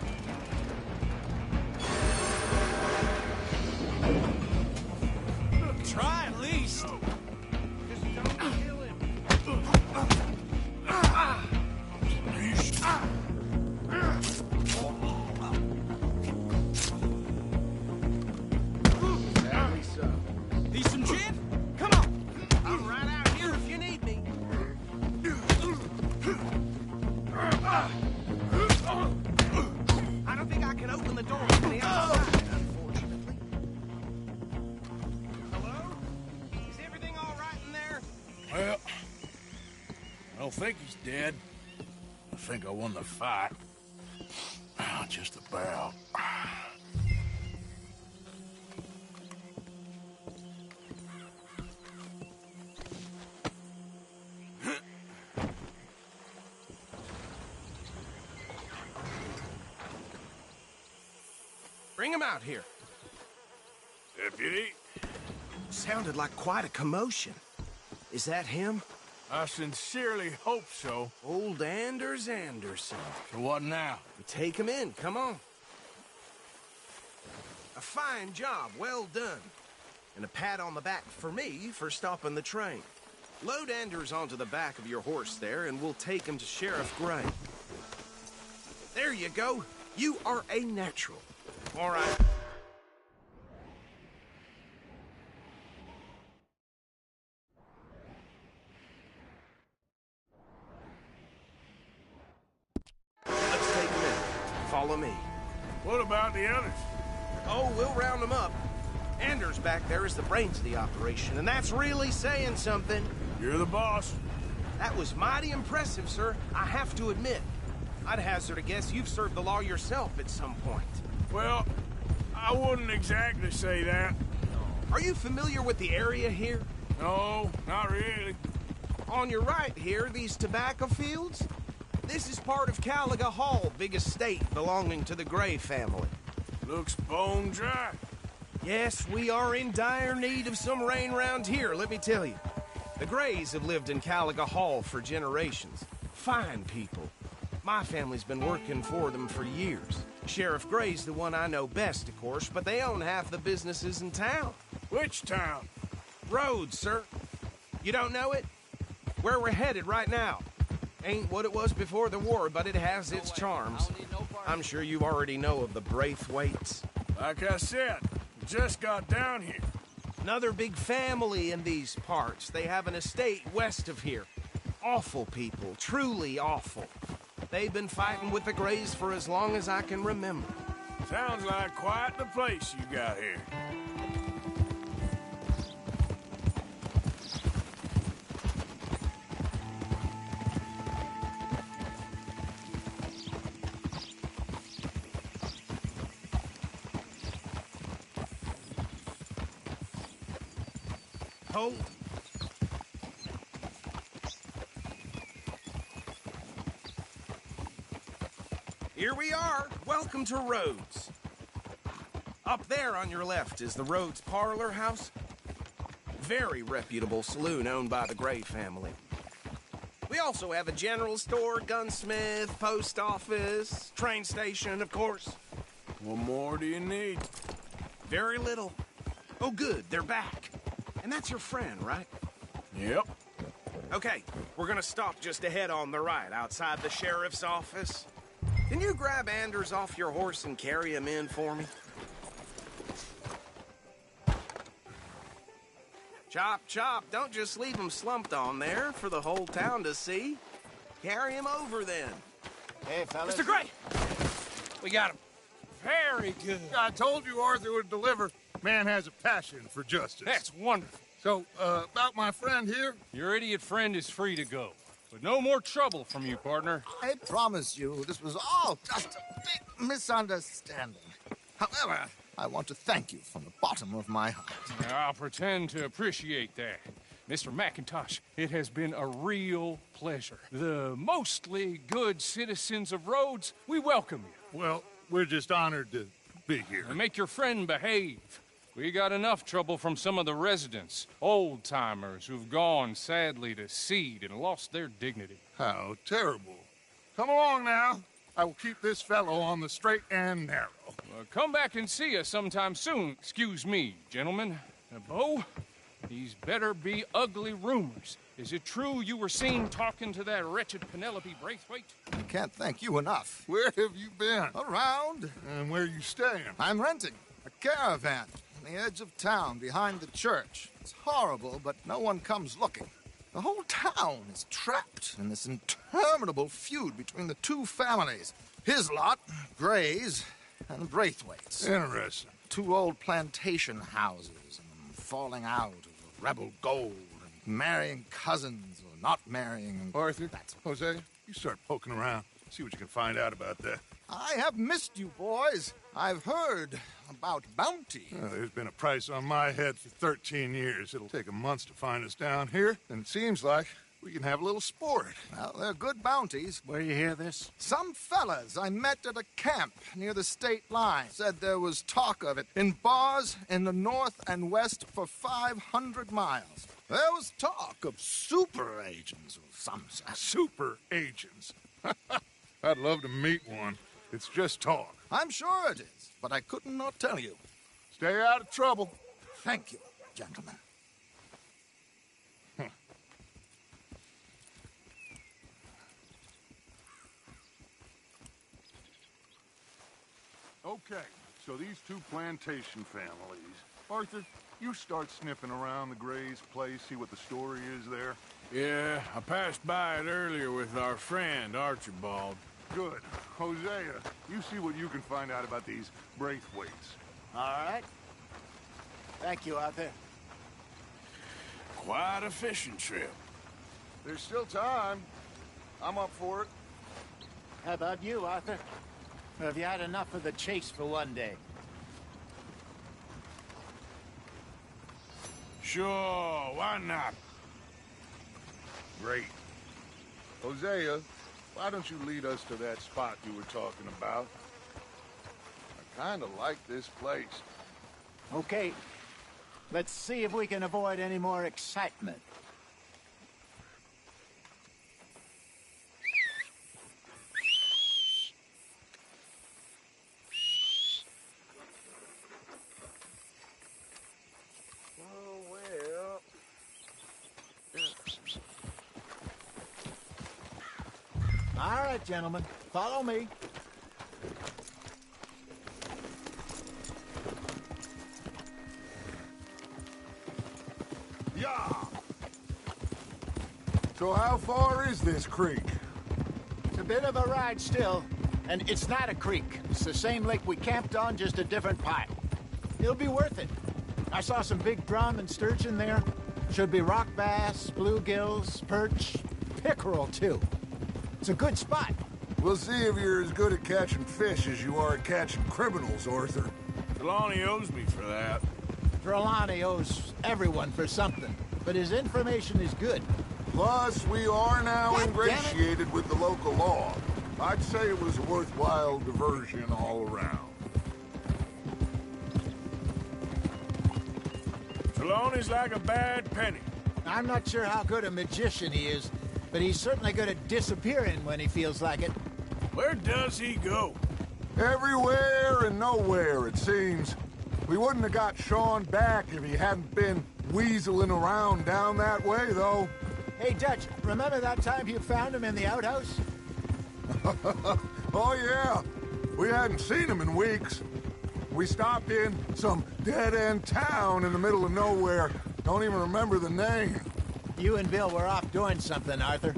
Try at least. Just don't kill him. Sadly so. Need some gin? Come on. I'm right out here if you need me. I don't think I can open the door from the outside, unfortunately. Hello? Is everything all right in there? Well, I don't think he's dead. I think I won the fight. Just about. Bring him out here. Deputy? Sounded like quite a commotion. Is that him? I sincerely hope so. Old Anders Anderson. So what now? Take him in, come on. A fine job, well done. And a pat on the back for me for stopping the train. Load Anders onto the back of your horse there, and we'll take him to Sheriff Gray. There you go. You are a natural. All right. Let's take him in. Follow me. What about the others? Oh, we'll round them up. Anders back there is the brains of the operation, and that's really saying something. You're the boss. That was mighty impressive, sir. I have to admit. I'd hazard a guess you've served the law yourself at some point. Well, I wouldn't exactly say that. Are you familiar with the area here? No, not really. On your right here, these tobacco fields? This is part of Caliga Hall, big estate belonging to the Gray family. Looks bone dry. Yes, we are in dire need of some rain round here, let me tell you. The Grays have lived in Caliga Hall for generations. Fine people. My family's been working for them for years. Sheriff Gray's the one I know best, of course, but they own half the businesses in town. Which town? Rhodes, sir. You don't know it? Where we're headed right now. Ain't what it was before the war, but it has its charms. I'm sure you already know of the Braithwaites. Like I said, just got down here. Another big family in these parts. They have an estate west of here. Awful people, truly awful. They've been fighting with the Grays for as long as I can remember. Sounds like quite the place you got here. Hold. Here we are. Welcome to Rhodes. Up there on your left is the Rhodes Parlor House. Very reputable saloon owned by the Gray family. We also have a general store, gunsmith, post office, train station, of course. What more do you need? Very little. Oh, good, they're back. And that's your friend, right? Yep. Okay, we're gonna stop just ahead on the right, outside the sheriff's office. Can you grab Anders off your horse and carry him in for me? Chop, chop, don't just leave him slumped on there for the whole town to see. Carry him over, then. Hey, fellas. Mr. Gray! We got him. Very good. I told you Arthur would deliver. Man has a passion for justice. That's wonderful. So, about my friend here? Your idiot friend is free to go. But no more trouble from you, partner. I promise you, this was all just a big misunderstanding. However, I want to thank you from the bottom of my heart. I'll pretend to appreciate that. Mr. McIntosh, it has been a real pleasure. The mostly good citizens of Rhodes, we welcome you. Well, we're just honored to be here. And make your friend behave. We got enough trouble from some of the residents, old-timers who've gone, sadly, to seed and lost their dignity. How terrible. Come along now. I will keep this fellow on the straight and narrow. Come back and see us sometime soon. Excuse me, gentlemen. Bo, these better be ugly rumors. Is it true you were seen talking to that wretched Penelope Braithwaite? I can't thank you enough. Where have you been? Around. And where are you staying? I'm renting a caravan on the edge of town behind the church. It's horrible, but no one comes looking. The whole town is trapped in this interminable feud between the two families. His lot, Gray's, and Braithwaite's. Interesting. Two old plantation houses, and falling out of rebel gold, and marrying cousins or not marrying. And Arthur, Hosea, you start poking around. See what you can find out about that. I have missed you, boys. I've heard about bounty. There's been a price on my head for 13 years. It'll take a month to find us down here, and it seems like we can have a little sport. Well, they're good bounties. Where you hear this? Some fellas I met at a camp near the state line said there was talk of it in bars in the north and west for 500 miles. There was talk of super agents of some sort. Super agents? I'd love to meet one. It's just talk. I'm sure it is, but I couldn't not tell you. Stay out of trouble. Thank you, gentlemen. Okay, so these two plantation families. Arthur, you start sniffing around the Gray's place, see what the story is there. Yeah, I passed by it earlier with our friend, Archibald. Good. Hosea, you see what you can find out about these Braithwaites. All right. Thank you, Arthur. Quite a fishing trip. There's still time. I'm up for it. How about you, Arthur? Or have you had enough of the chase for one day? Sure, why not? Great. Hosea, why don't you lead us to that spot you were talking about? I kind of like this place. Okay. Let's see if we can avoid any more excitement. All right, gentlemen, follow me. Yeah. So how far is this creek? It's a bit of a ride still, and it's not a creek. It's the same lake we camped on, just a different pipe. It'll be worth it. I saw some big drum and sturgeon there. Should be rock bass, bluegills, perch, pickerel, too. It's a good spot. We'll see if you're as good at catching fish as you are at catching criminals, Arthur. Trelawney owes me for that. Trelawney owes everyone for something, but his information is good. Plus, we are now God ingratiated with the local law. I'd say it was a worthwhile diversion all around. Trelawney's like a bad penny. I'm not sure how good a magician he is, but he's certainly good at disappearing when he feels like it. Where does he go? Everywhere and nowhere, it seems. We wouldn't have got Sean back if he hadn't been weaseling around down that way, though. Hey, Dutch, remember that time you found him in the outhouse? Oh, yeah. We hadn't seen him in weeks. We stopped in some dead-end town in the middle of nowhere. Don't even remember the name. You and Bill were off doing something, Arthur.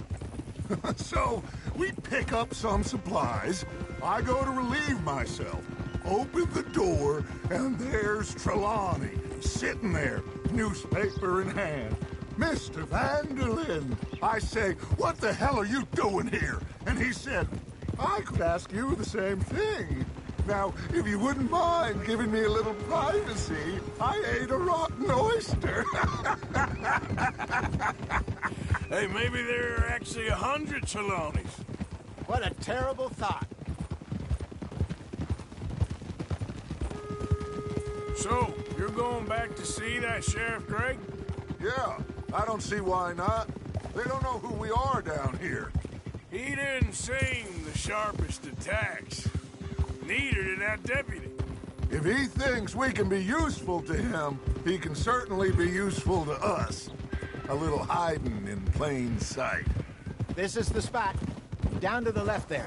So, we pick up some supplies. I go to relieve myself. Open the door, and there's Trelawney, sitting there, newspaper in hand. Mr. Van der Linde. I say, what the hell are you doing here? And he said, I could ask you the same thing. Now, if you wouldn't mind giving me a little privacy, I ate a rotten oyster. Hey, maybe there are actually 100 Trelawneys. What a terrible thought. So, you're going back to see that Sheriff Craig? Yeah, I don't see why not. They don't know who we are down here. He didn't seem the sharpest attacks. Neither did that deputy. If he thinks we can be useful to him, he can certainly be useful to us. A little hiding in plain sight. This is the spot. Down to the left there.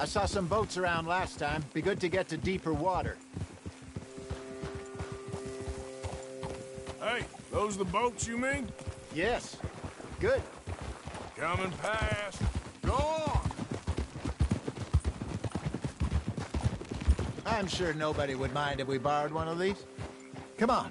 I saw some boats around last time. Be good to get to deeper water. Hey, those the boats you mean? Yes. Good. Coming past. Go on! I'm sure nobody would mind if we borrowed one of these. Come on.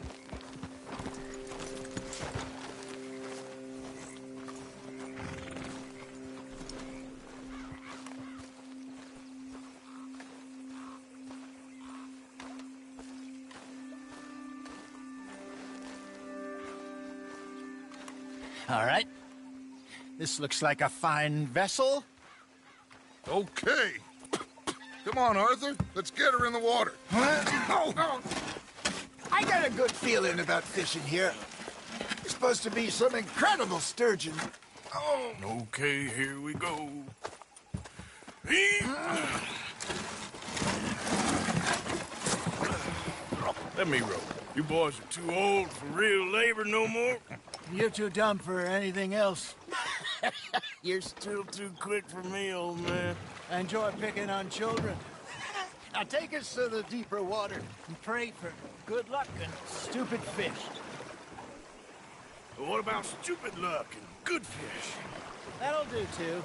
All right. This looks like a fine vessel. Okay. Come on, Arthur. Let's get her in the water. Oh. I got a good feeling about fishing here. It's supposed to be some incredible sturgeon. Oh. Okay, here we go. Let me row. You boys are too old for real labor no more. You're too dumb for anything else. You're still too quick for me, old man. I enjoy picking on children. Now take us to the deeper water and pray for good luck and stupid fish. What about stupid luck and good fish? That'll do, too.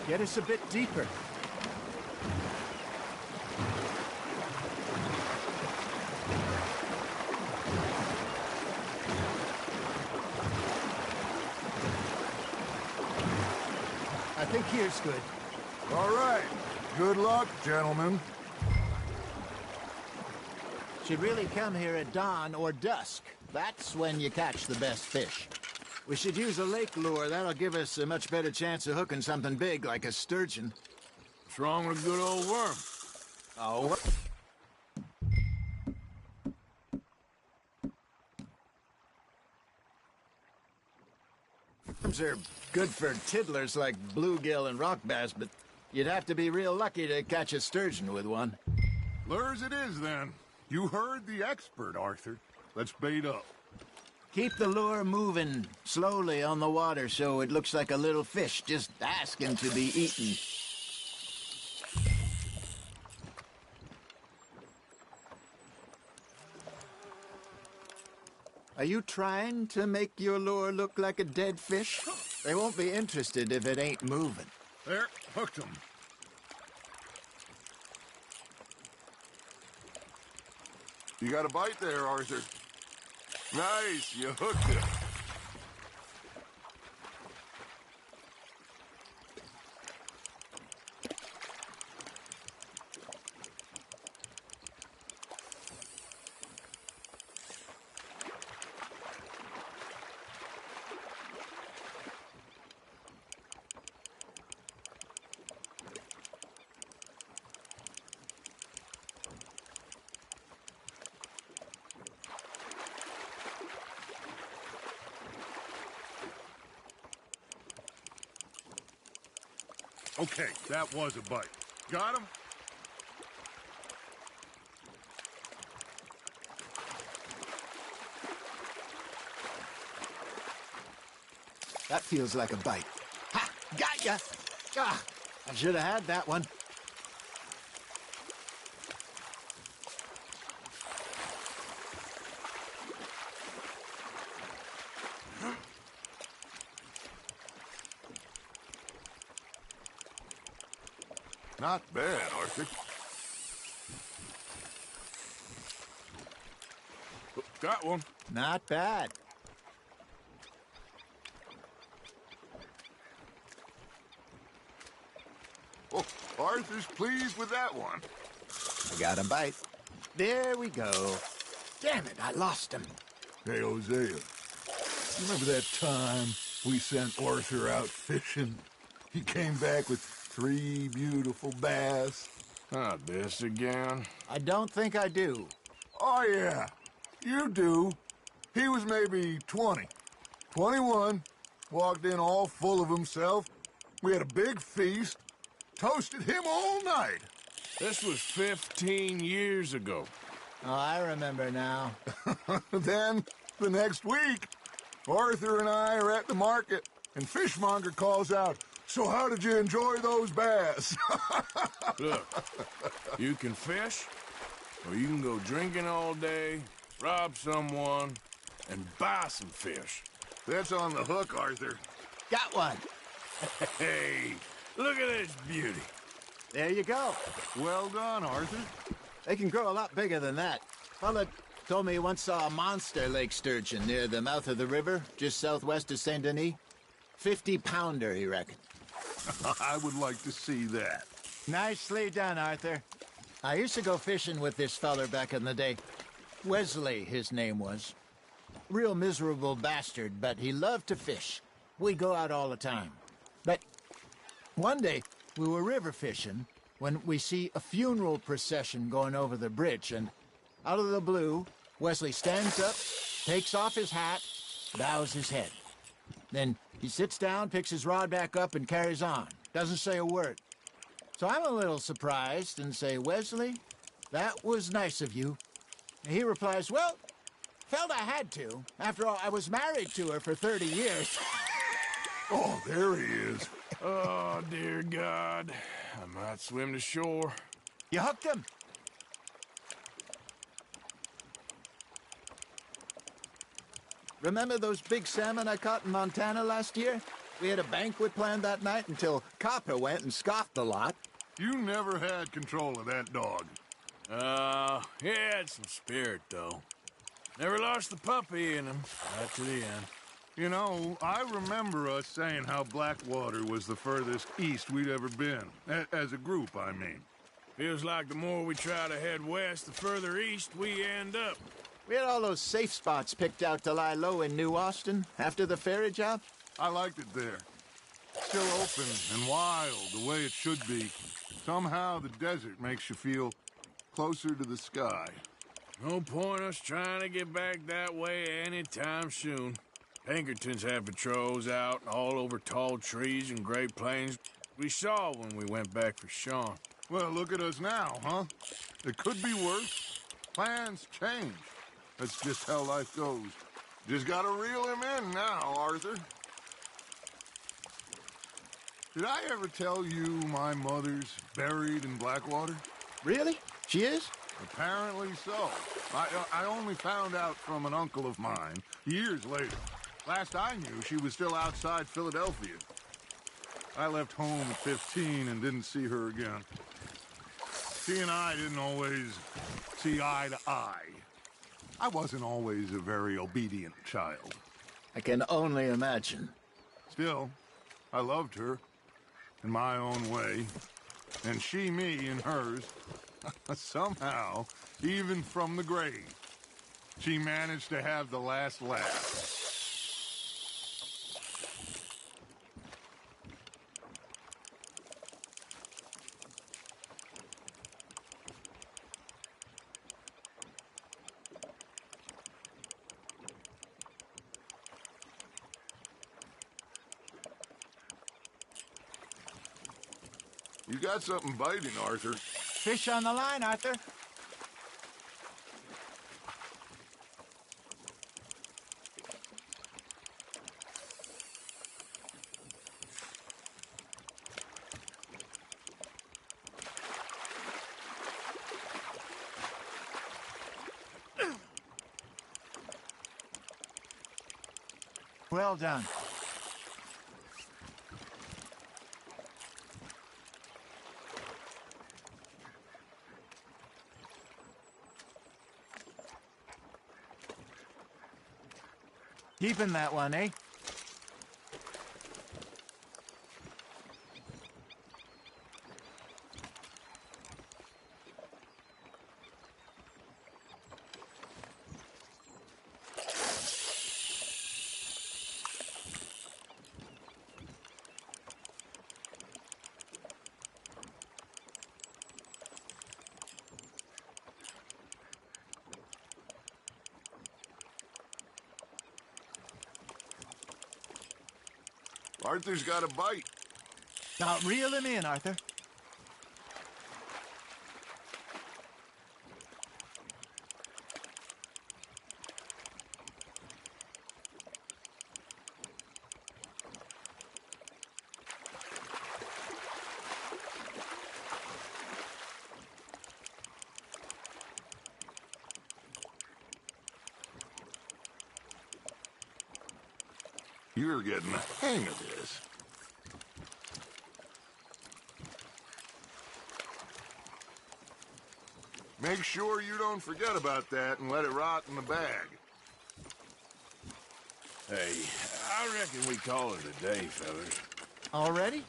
Get us a bit deeper. I think here's good. All right. Good luck, gentlemen. Should really come here at dawn or dusk. That's when you catch the best fish. We should use a lake lure. That'll give us a much better chance of hooking something big like a sturgeon. What's wrong with a good old worm? Oh. Worms are good for tiddlers like bluegill and rock bass, but you'd have to be real lucky to catch a sturgeon with one. Lures it is, then. You heard the expert, Arthur. Let's bait up. Keep the lure moving slowly on the water so it looks like a little fish just asking to be eaten. Are you trying to make your lure look like a dead fish? They won't be interested if it ain't moving. There, hooked him. You got a bite there, Arthur. Nice, you hooked it. Okay, that was a bite. Got him? That feels like a bite. Ha! Got ya! Ah, I should have had that one. Not bad, Arthur. Got one. Not bad. Arthur's pleased with that one. I got a bite. There we go. Damn it, I lost him. Hey, Hosea. You remember that time we sent Arthur out fishing? He came back with 3 beautiful bass. Not this again. I don't think I do. Oh, yeah. You do. He was maybe 20. 21. Walked in all full of himself. We had a big feast. Toasted him all night. This was 15 years ago. Oh, I remember now. Then, the next week, Arthur and I are at the market, and Fishmonger calls out, "So how did you enjoy those bass?" Look, you can fish, or you can go drinking all day, rob someone, and buy some fish. That's on the hook, Arthur. Got one. Hey, look at this beauty. There you go. Well done, Arthur. They can grow a lot bigger than that. Fella told me he once saw a monster lake sturgeon near the mouth of the river, just southwest of Saint Denis. 50-pounder, he reckoned. I would like to see that. Nicely done, Arthur. I used to go fishing with this feller back in the day. Wesley, his name was. Real miserable bastard, but he loved to fish. We'd go out all the time. But one day, we were river fishing when we see a funeral procession going over the bridge, and out of the blue, Wesley stands up, takes off his hat, bows his head. Then he sits down, picks his rod back up, and carries on. Doesn't say a word. So I'm a little surprised and say, "Wesley, that was nice of you." And he replies, "Well, felt I had to. After all, I was married to her for 30 years. Oh, there he is. Oh, dear God. I might swim to shore. You hooked him. Remember those big salmon I caught in Montana last year? We had a banquet planned that night until Copper went and scoffed a lot. You never had control of that dog. He had some spirit, though. Never lost the puppy in him, right to the end. You know, I remember us saying how Blackwater was the furthest east we'd ever been. As a group, I mean. Feels like the more we try to head west, the further east we end up. We had all those safe spots picked out to lie low in New Austin after the ferry job. I liked it there. Still open and wild, the way it should be. Somehow the desert makes you feel closer to the sky. No point us trying to get back that way anytime soon. Pinkertons have patrols out all over tall trees and Great Plains. We saw when we went back for Sean. Well, look at us now, huh? It could be worse. Plans change. That's just how life goes. Just gotta reel him in now, Arthur. Did I ever tell you my mother's buried in Blackwater? Really? She is? Apparently so. I only found out from an uncle of mine years later. Last I knew, she was still outside Philadelphia. I left home at 15 and didn't see her again. She and I didn't always see eye to eye. I wasn't always a very obedient child. I can only imagine. Still, I loved her in my own way, and she me in hers. Somehow, even from the grave, she managed to have the last laugh. You got something biting, Arthur. Fish on the line, Arthur. Well done. Keeping that one, eh? Arthur's got a bite. Now, reel him in, Arthur. You're getting the hang of this. Make sure you don't forget about that and let it rot in the bag. Hey, I reckon we call it a day, fellas. Already?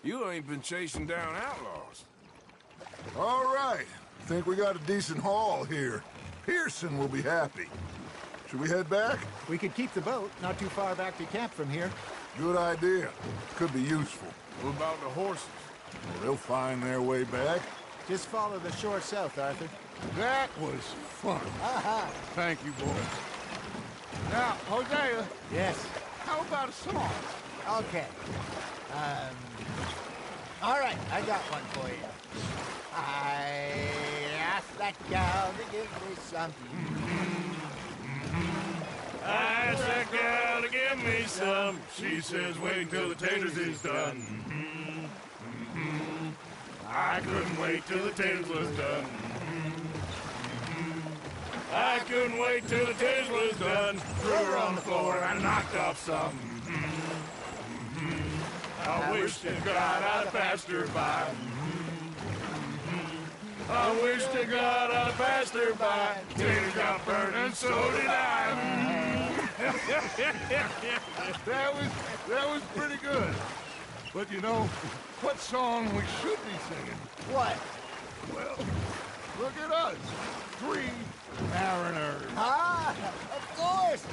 You ain't been chasing down outlaws. All right. Think we got a decent haul here. Pearson will be happy. Should we head back? We could keep the boat not too far back to camp from here. Good idea. Could be useful. What about the horses? Well, they'll find their way back. Just follow the shore south, Arthur. That was fun. Aha! Thank you, boys. Now, Hosea. Yes. How about a song? Okay. All right, I got one for you. I asked that gal to give me some. I asked that gal to give me some. She says wait till the taters is done. I couldn't wait till the taters was done. I couldn't wait till the taters was done. Threw her on the floor and I knocked off some. I wish to God I'd passed her by. I wish to God I'd passed her by. Taters got burned and so did I. That was pretty good. But you know, what song we should be singing? What? Well, look at us. 3 mariners. Ah, of course.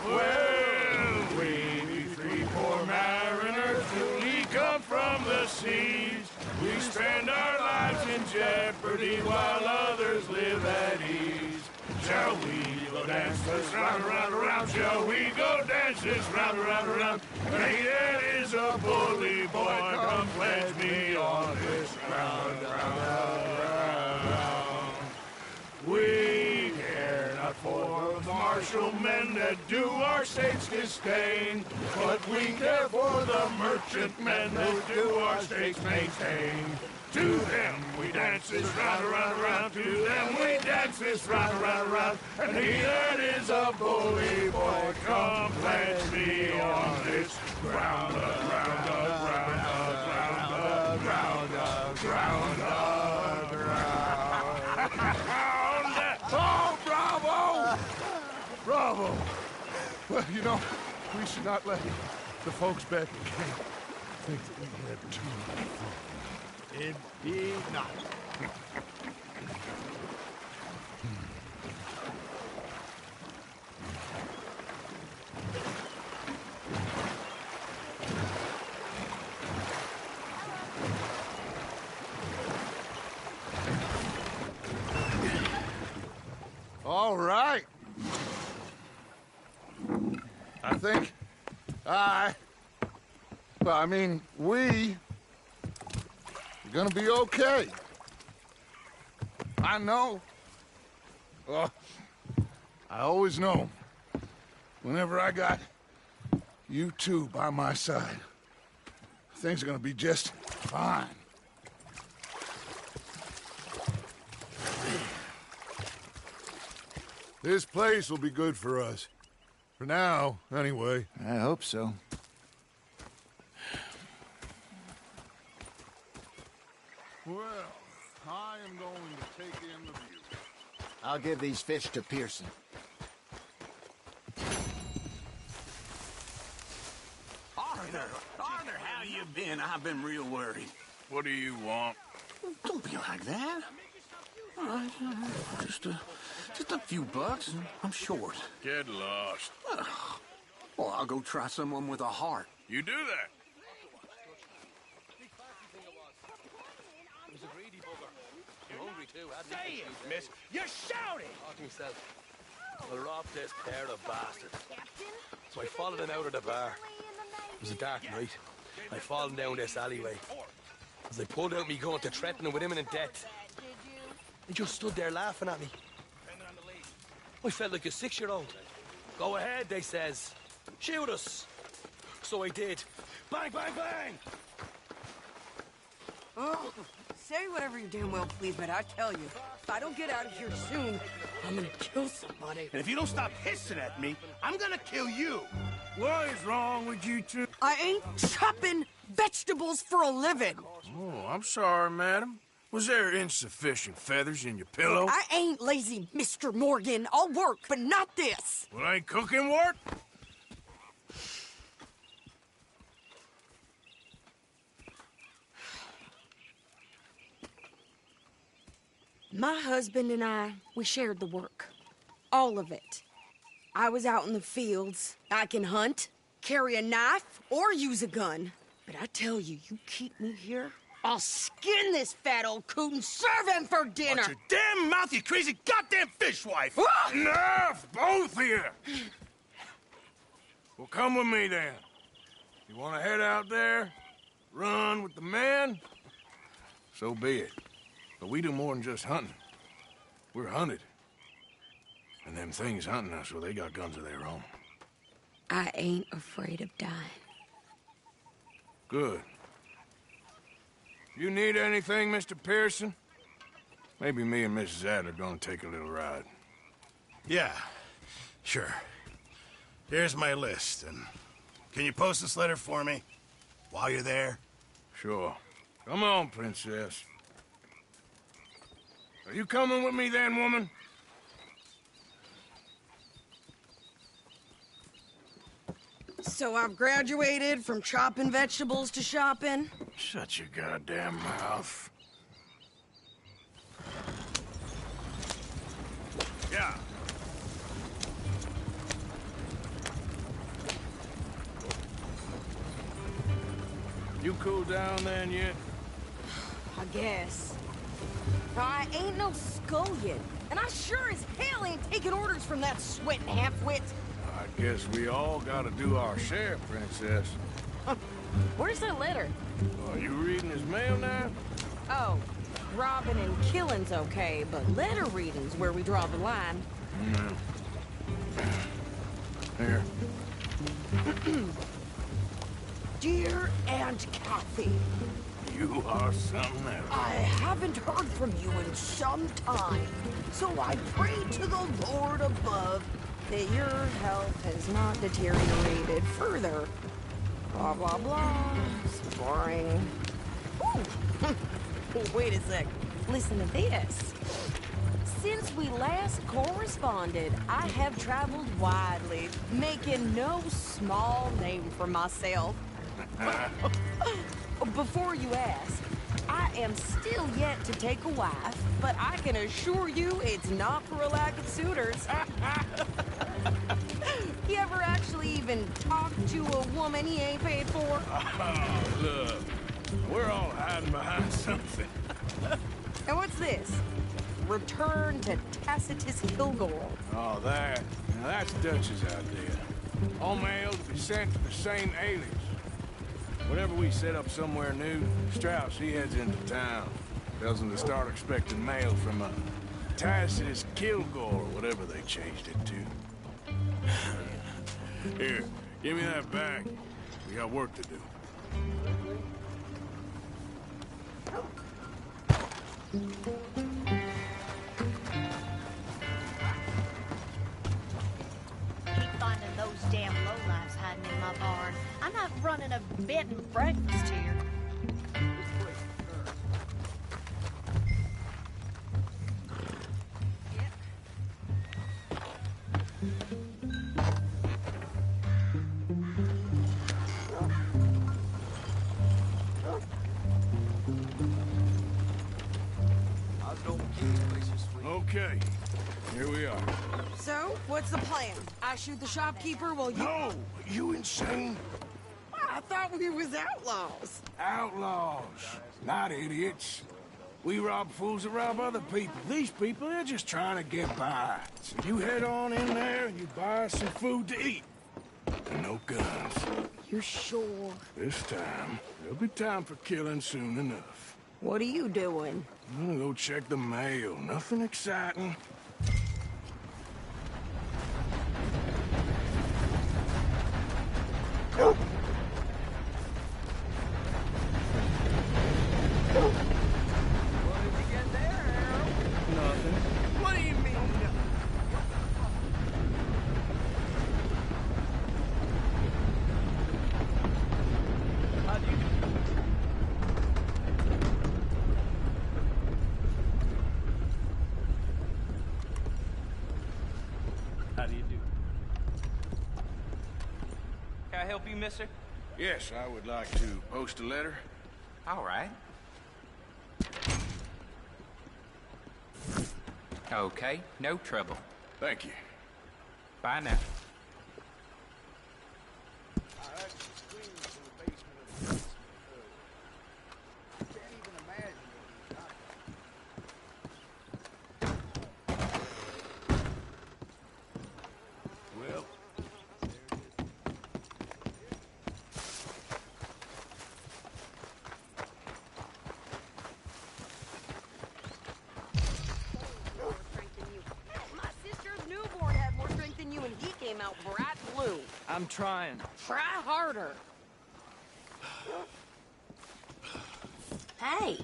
Well, we be 3 poor mariners till we come from the seas. We spend our lives in jeopardy while others live at ease. Shall we go dance this round, around, around? Shall we go dance this round, around, around? That is a bully boy, come pledge me on this ground, round. We care not for the martial men that do our states disdain, but we care for the merchant men that do our states maintain. To them we dance this round, around, around. To them we dance this round, around, around. And he that is a bully boy, come pledge me on this ground, ground, ground, ground, ground, ground, ground. Oh, bravo! Bravo! Well, you know, we should not let the folks back at camp think that we had too much fun. Indeed not. All right. I think we are gonna be okay. I know. I always know. Whenever I got you two by my side, things are gonna be just fine. This place will be good for us. For now, anyway. I hope so. Well, I am going to take in the view. I'll give these fish to Pearson. Arthur, how you been? I've been real worried. What do you want? Don't be like that. All right, just a few bucks, and I'm short. Get lost. Well, I'll go try someone with a heart. You do that. He's a greedy bugger. You're hungry too, Say it, miss. You're shouting! Talk to himself. I robbed this pair of bastards. So I followed them out of the bar. was a dark night. I fallen down this alleyway. As I pulled out me gun to threaten him with imminent death, he just stood there laughing at me. I felt like a 6-year-old. Go ahead, they says. Shoot us. So I did. Bang, bang, bang! Oh, say whatever you damn well please, but I tell you, if I don't get out of here soon, I'm gonna kill somebody. And if you don't stop hissing at me, I'm gonna kill you. What is wrong with you two? I ain't chopping vegetables for a living. Oh, I'm sorry, madam. Was there insufficient feathers in your pillow? I ain't lazy, Mr. Morgan. I'll work, but not this. Well, ain't cooking work? My husband and I, we shared the work. All of it. I was out in the fields. I can hunt, carry a knife, or use a gun. But I tell you, you keep me here, I'll skin this fat old coot and serve him for dinner. Watch your damn mouth, you crazy goddamn fishwife! Enough, both of you! Well, come with me, then. You want to head out there? Run with the men? So be it. But we do more than just hunting. We're hunted. And them things hunting us, well, they got guns of their own. I ain't afraid of dying. Good. You need anything, Mr. Pearson? Maybe me and Mrs. Adler gonna take a little ride. Yeah, sure. Here's my list, and can you post this letter for me while you're there? Sure. Come on, Princess. Are you coming with me then, woman? So I've graduated from chopping vegetables to shopping? Shut your goddamn mouth. Yeah. You cool down then yet? I guess. I ain't no scullion, and I sure as hell ain't taking orders from that sweating half-wit. I guess we all gotta do our share, Princess. Where's that letter? Are you reading his mail now? Oh, robbing and killing's okay, but letter reading's where we draw the line. Here. Dear Aunt Kathy. You are something else. I haven't heard from you in some time, so I pray to the Lord above that your health has not deteriorated further. Blah, blah, blah. It's boring. Ooh. Wait a sec. Listen to this. Since we last corresponded, I have traveled widely, making no small name for myself. Before you ask, I am still yet to take a wife, but I can assure you it's not for a lack of suitors. You ever actually even talk to a woman he ain't paid for? Oh, look. We're all hiding behind something. And what's this? Return to Tacitus Kilgore. Oh, that. Now, that's Dutch's idea. All mail to be sent to the same alias. Whenever we set up somewhere new, Strauss, he heads into town. Tells them to start expecting mail from a Tacitus Kilgore, whatever they changed it to. Here, give me that back. We got work to do. Keep finding those damn lowlifes hiding in my barn. I'm not running a bed and breakfast here. Okay, here we are. So, what's the plan? I shoot the shopkeeper while you... No! You insane? I thought we was outlaws. Outlaws, not idiots. We rob fools that rob other people. These people, they're just trying to get by. So you head on in there and you buy some food to eat. And no guns. You sure? This time, there'll be time for killing soon enough. What are you doing? I'm gonna go check the mail. Nothing exciting. What do you mean? How do you do? Can I help you, mister? Yes, I would like to post a letter. All right. Okay, no trouble. Thank you. Bye now. Well, My sister's newborn had more strength than you, and he came out bright blue. I'm trying. Try harder. Hey.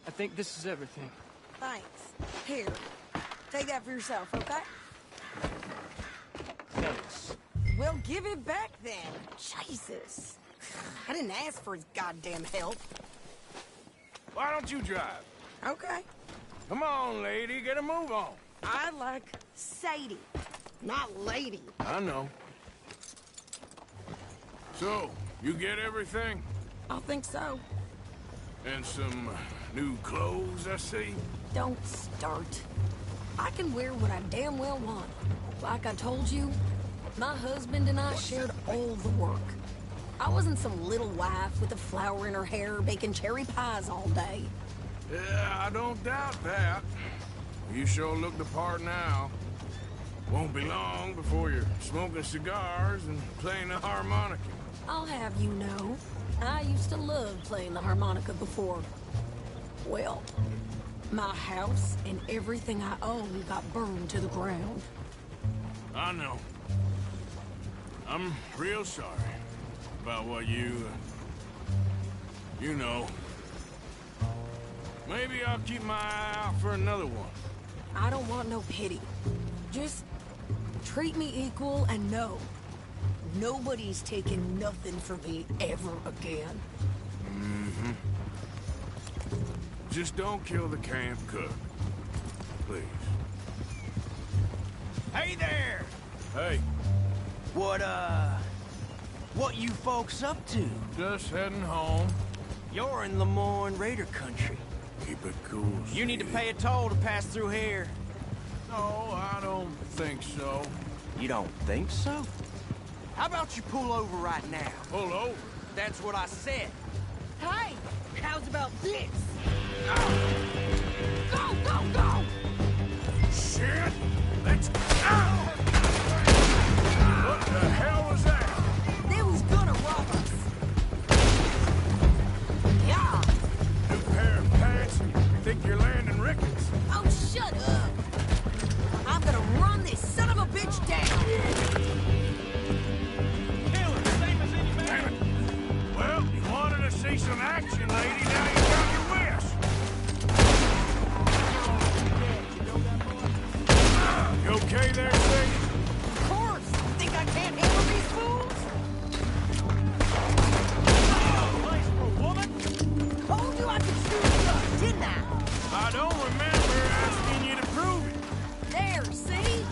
I think this is everything. Thanks. Here. Take that for yourself, okay? Thanks. Well, give it back then. Jesus. I didn't ask for his goddamn help. why don't you drive? Okay. Come on, lady, get a move on. I like Sadie, not lady. I know. So, you get everything? I think so. And some new clothes, I see? Don't start. I can wear what I damn well want. Like I told you, my husband and I shared all the work. I wasn't some little wife with a flower in her hair baking cherry pies all day. Yeah, I don't doubt that. You sure look the part now. Won't be long before you're smoking cigars and playing the harmonica. I'll have you know, I used to love playing the harmonica before. Well, my house and everything I own got burned to the ground. I know. I'm real sorry about what you know. Maybe I'll keep my eye out for another one. I don't want no pity. Just treat me equal and know nobody's taking nothing from me ever again. Mm-hmm. Just don't kill the camp cook. Please. Hey there! Hey. What you folks up to? Just heading home. You're in Lemoyne Raider country. Keep it cool. You need to pay a toll to pass through here. No, I don't think so. You don't think so? How about you pull over right now? Pull over? That's what I said. Hey, how's about this? Go, go, go! Shit! Let's go! What the hell was that? They was gonna rob us. Yeah. New pair of pants? You think you're landing Ricketts? Oh, shut up. I'm gonna run this son of a bitch down. Damn it. Well, you wanted to see some action, lady. Now you got your wish. You okay there, Sadie? Of course. Think I can't handle these fools? Told you I could shoot a gun, didn't I? I don't remember asking you to prove it. There, see?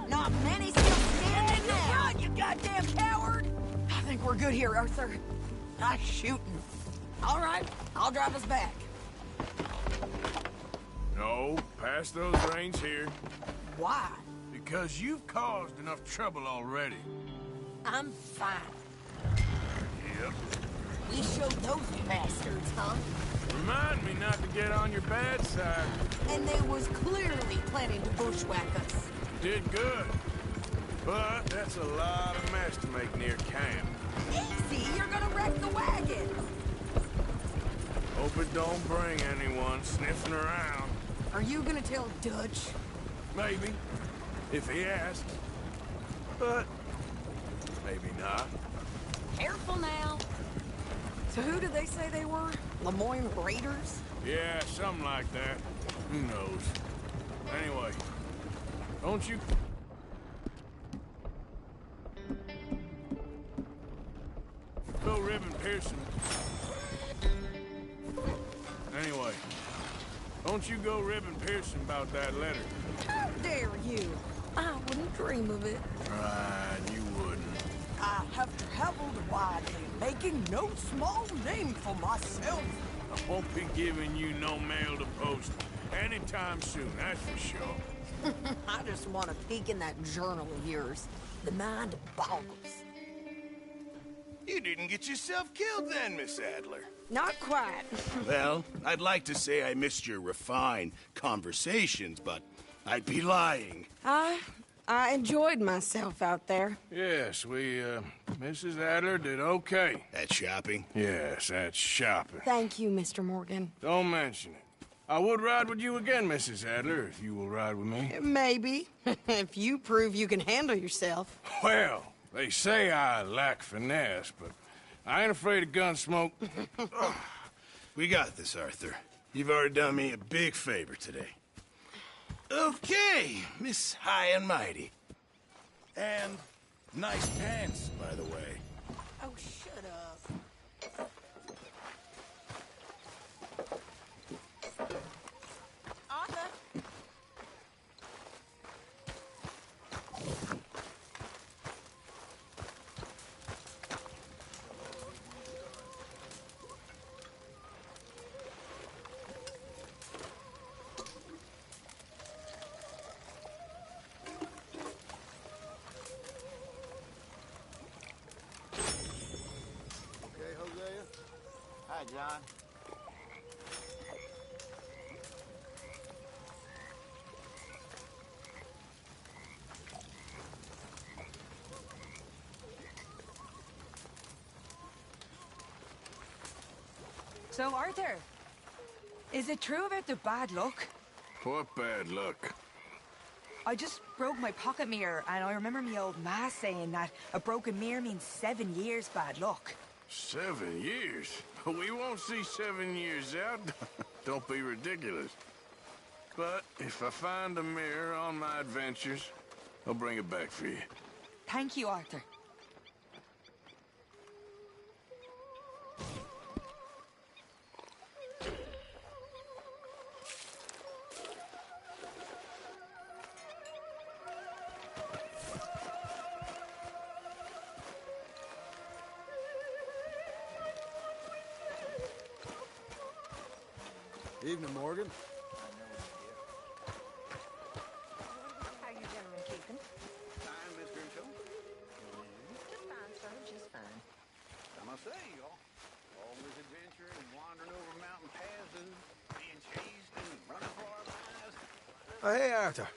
Not many still standing now. Run, you goddamn coward! I think we're good here, Arthur. Nice shooting. All right, I'll drive us back. No, pass those reins here. Why? Because you've caused enough trouble already. I'm fine. Yep. We showed those bastards, huh? Remind me not to get on your bad side. And they was clearly planning to bushwhack us. Did good. But that's a lot of mess to make near camp. Easy, you're gonna wreck the wagon. Hope it don't bring anyone sniffing around. Are you gonna tell Dutch? Maybe, if he asks. But maybe not. Careful now. So who did they say they were? Lemoyne Raiders? Yeah, something like that. Who knows? Anyway, don't you... Go ribbon Pearson. Anyway, don't you go ribbon Pearson about that letter. How dare you? I wouldn't dream of it. Right, you wouldn't. I have traveled widely, making no small name for myself. I won't be giving you no mail to post anytime soon, that's for sure. I just want to peek in that journal of yours. The mind boggles. You didn't get yourself killed then, Miss Adler. Not quite. Well, I'd like to say I missed your refined conversations, but I'd be lying. I enjoyed myself out there. Yes, Mrs. Adler did okay. At shopping? Yes, at shopping. Thank you, Mr. Morgan. Don't mention it. I would ride with you again, Mrs. Adler, if you will ride with me. Maybe. If you prove you can handle yourself. Well, they say I lack finesse, but I ain't afraid of gun smoke. We got this, Arthur. You've already done me a big favor today. Okay, Miss High and Mighty. And nice pants, by the way. Oh, shut up. Arthur? Hi, John. So, Arthur, is it true about the bad luck? What bad luck? I just broke my pocket mirror, and I remember me old ma saying that a broken mirror means 7 years bad luck. 7 years? We won't see 7 years out. Don't be ridiculous. But if I find a mirror on my adventures, I'll bring it back for you. Thank you, Arthur. Evening, Morgan. How you gentlemen keeping? Fine, Miss Grimshaw. Just fine, sir, just fine. I must say, y'all, all this adventure and wandering over mountain paths and being chased and running for our lives. Oh, hey, Arthur.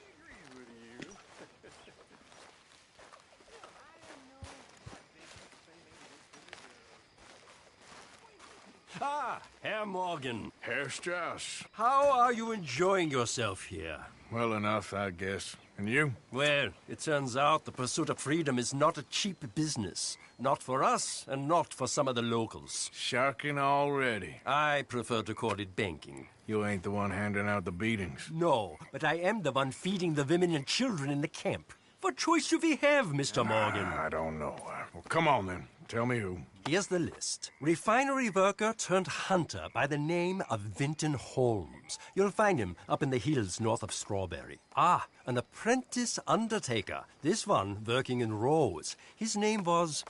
Ah, Herr Morgan. Herr Strauss. How are you enjoying yourself here? Well enough, I guess. And you? Well, it turns out the pursuit of freedom is not a cheap business. Not for us, and not for some of the locals. Sharking already. I prefer to call it banking. You ain't the one handing out the beatings. No, but I am the one feeding the women and children in the camp. What choice do we have, Mr. Morgan? I don't know. Well, come on, then. Tell me who. Here's the list. Refinery worker turned hunter by the name of Vinton Holmes. You'll find him up in the hills north of Strawberry. Ah, an apprentice undertaker. This one working in Rose. His name was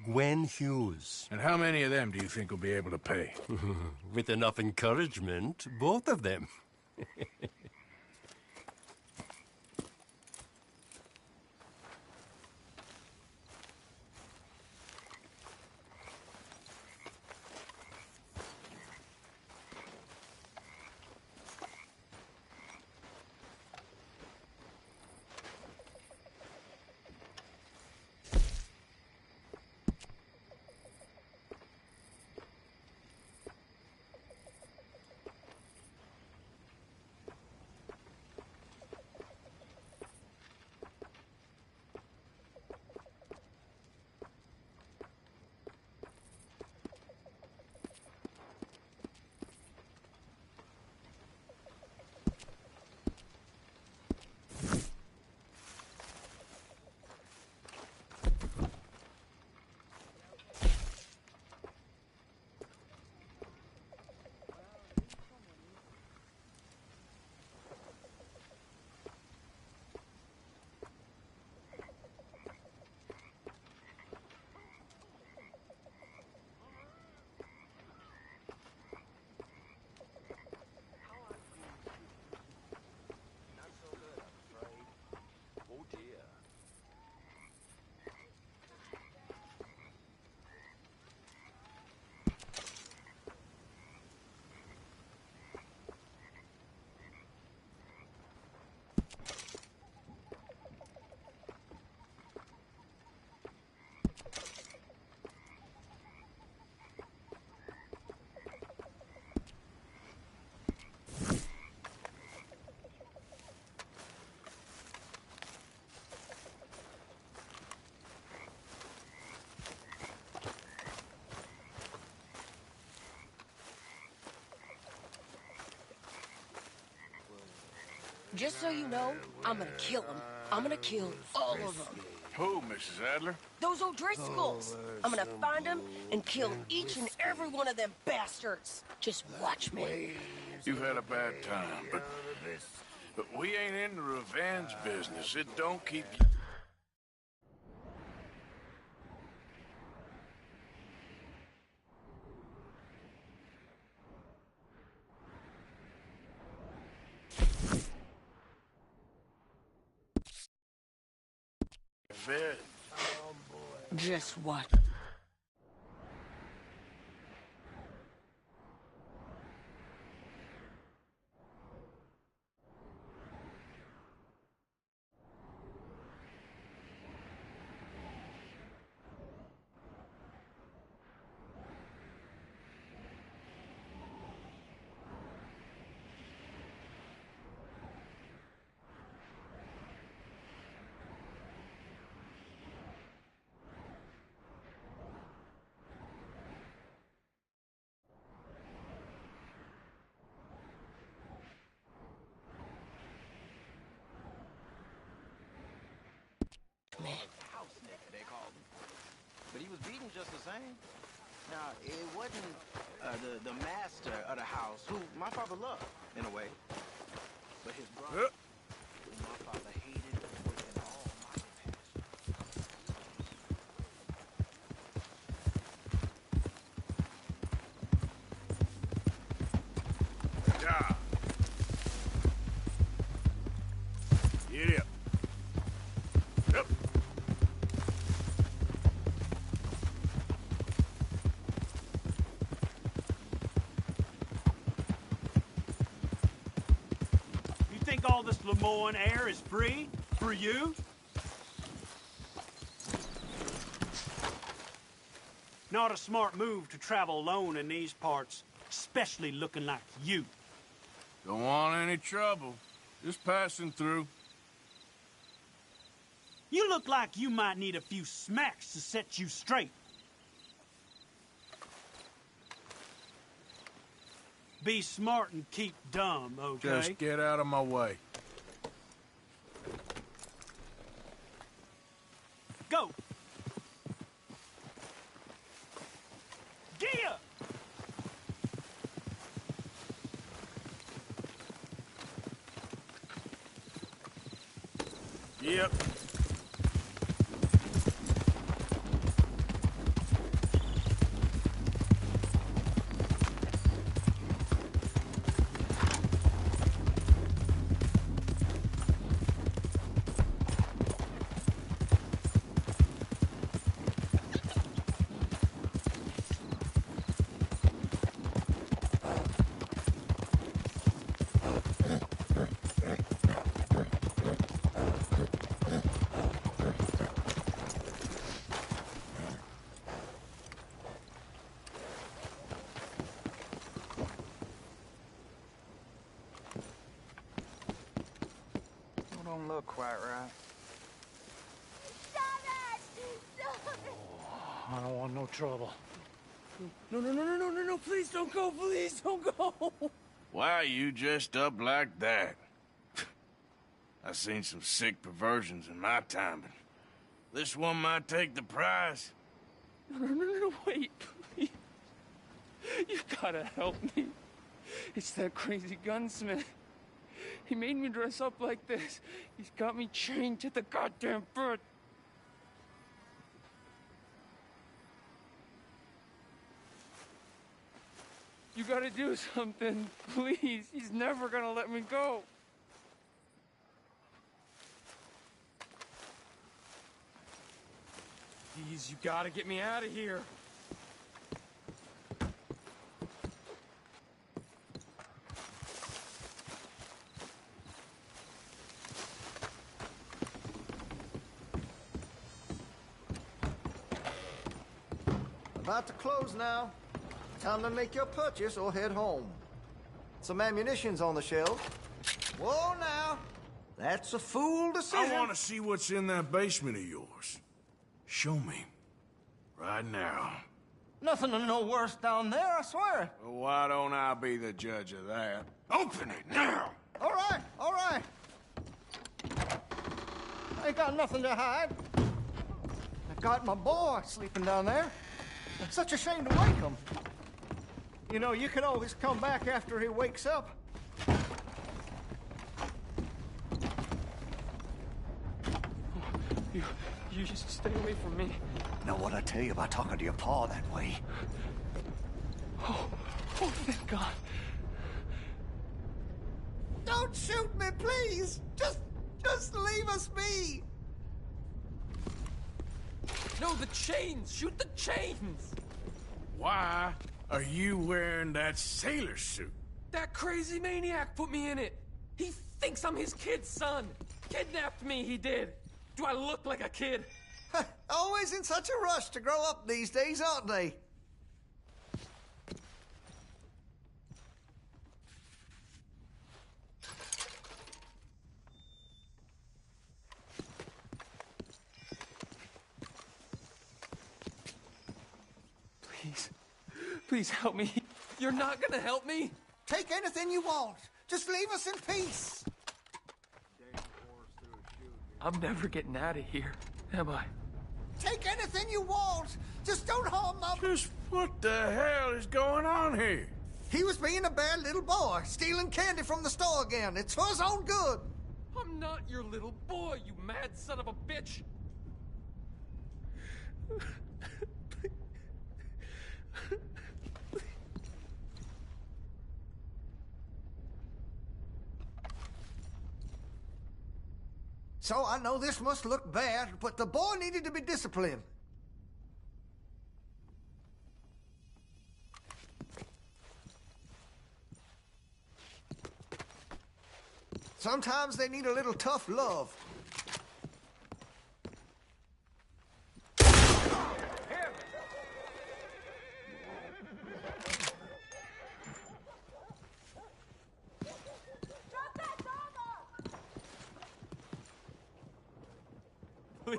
Gwen Hughes. And how many of them do you think will be able to pay? With enough encouragement, both of them. Just so you know, I'm gonna kill them. I'm gonna kill all of them. Who, Mrs. Adler? Those O'Driscolls. I'm gonna find them and kill each and every one of them bastards. Just watch me. You've had a bad time, but we ain't in the revenge business. It don't keep you... Fed. Just watch. They called him. But he was beaten just the same. Now, it wasn't the master of the house, who my father loved, in a way. But his brother, who my father hated, was an almighty passion. Yeah. Get up. Yep. You think all this Lemoyne air is free? For you? Not a smart move to travel alone in these parts, especially looking like you. Don't want any trouble. Just passing through. You look like you might need a few smacks to set you straight. Be smart and keep dumb, okay? Just get out of my way. Go! Gia! Yep. Don't look quite right. I don't want no trouble. No, please don't go, please don't go. Why are you dressed up like that? I've seen some sick perversions in my time, but this one might take the prize. No, wait, please. You gotta help me. It's that crazy gunsmith. He made me dress up like this. He's got me chained to the goddamn bed. You gotta do something, please. He's never gonna let me go. Please, you gotta get me out of here. About to close now. Time to make your purchase or head home. Some ammunition's on the shelf. Whoa, now. That's a fool decision. I want to see what's in that basement of yours. Show me. Right now. Nothing to no worse down there, I swear. Well, why don't I be the judge of that? Open it now! All right, all right. I ain't got nothing to hide. I got my boy sleeping down there. It's such a shame to wake him. You know, you can always come back after he wakes up. You just stay away from me. Know what I tell you about talking to your pa that way? Oh, thank God. Don't shoot me, please. Just leave us be. No, the chains. Shoot the chains. Why are you wearing that sailor suit? That crazy maniac put me in it. He thinks I'm his kid's son. Kidnapped me, he did. Do I look like a kid? Always in such a rush to grow up these days, aren't they? Please help me. You're not gonna help me? Take anything you want. Just leave us in peace. I'm never getting out of here, am I? Take anything you want. Just don't harm my... Just what the hell is going on here? He was being a bad little boy, stealing candy from the store again. It's for his own good. I'm not your little boy, you mad son of a bitch. So I know this must look bad, but the boy needed to be disciplined. Sometimes they need a little tough love.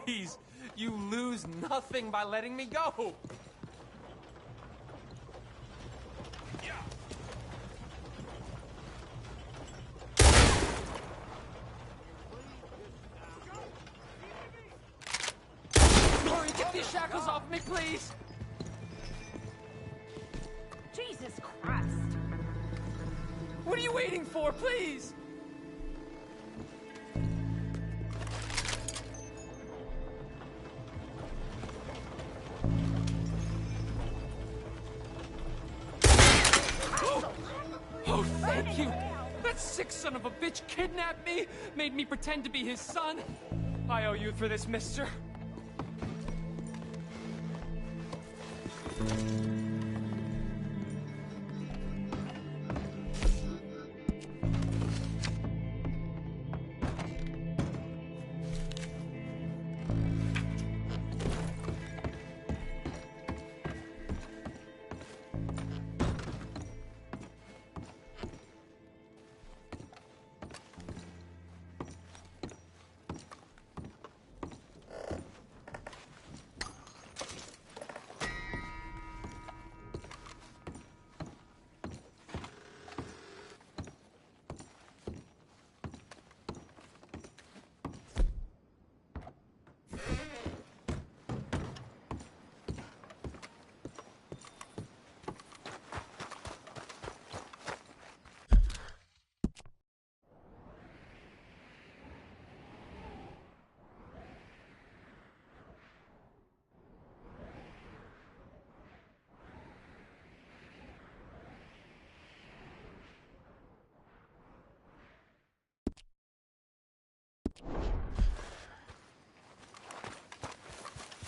Please, you lose nothing by letting me go. Hurry, get these shackles off me, please. Jesus Christ. What are you waiting for, please? Oh, thank you! That sick son of a bitch kidnapped me, made me pretend to be his son. I owe you for this, mister.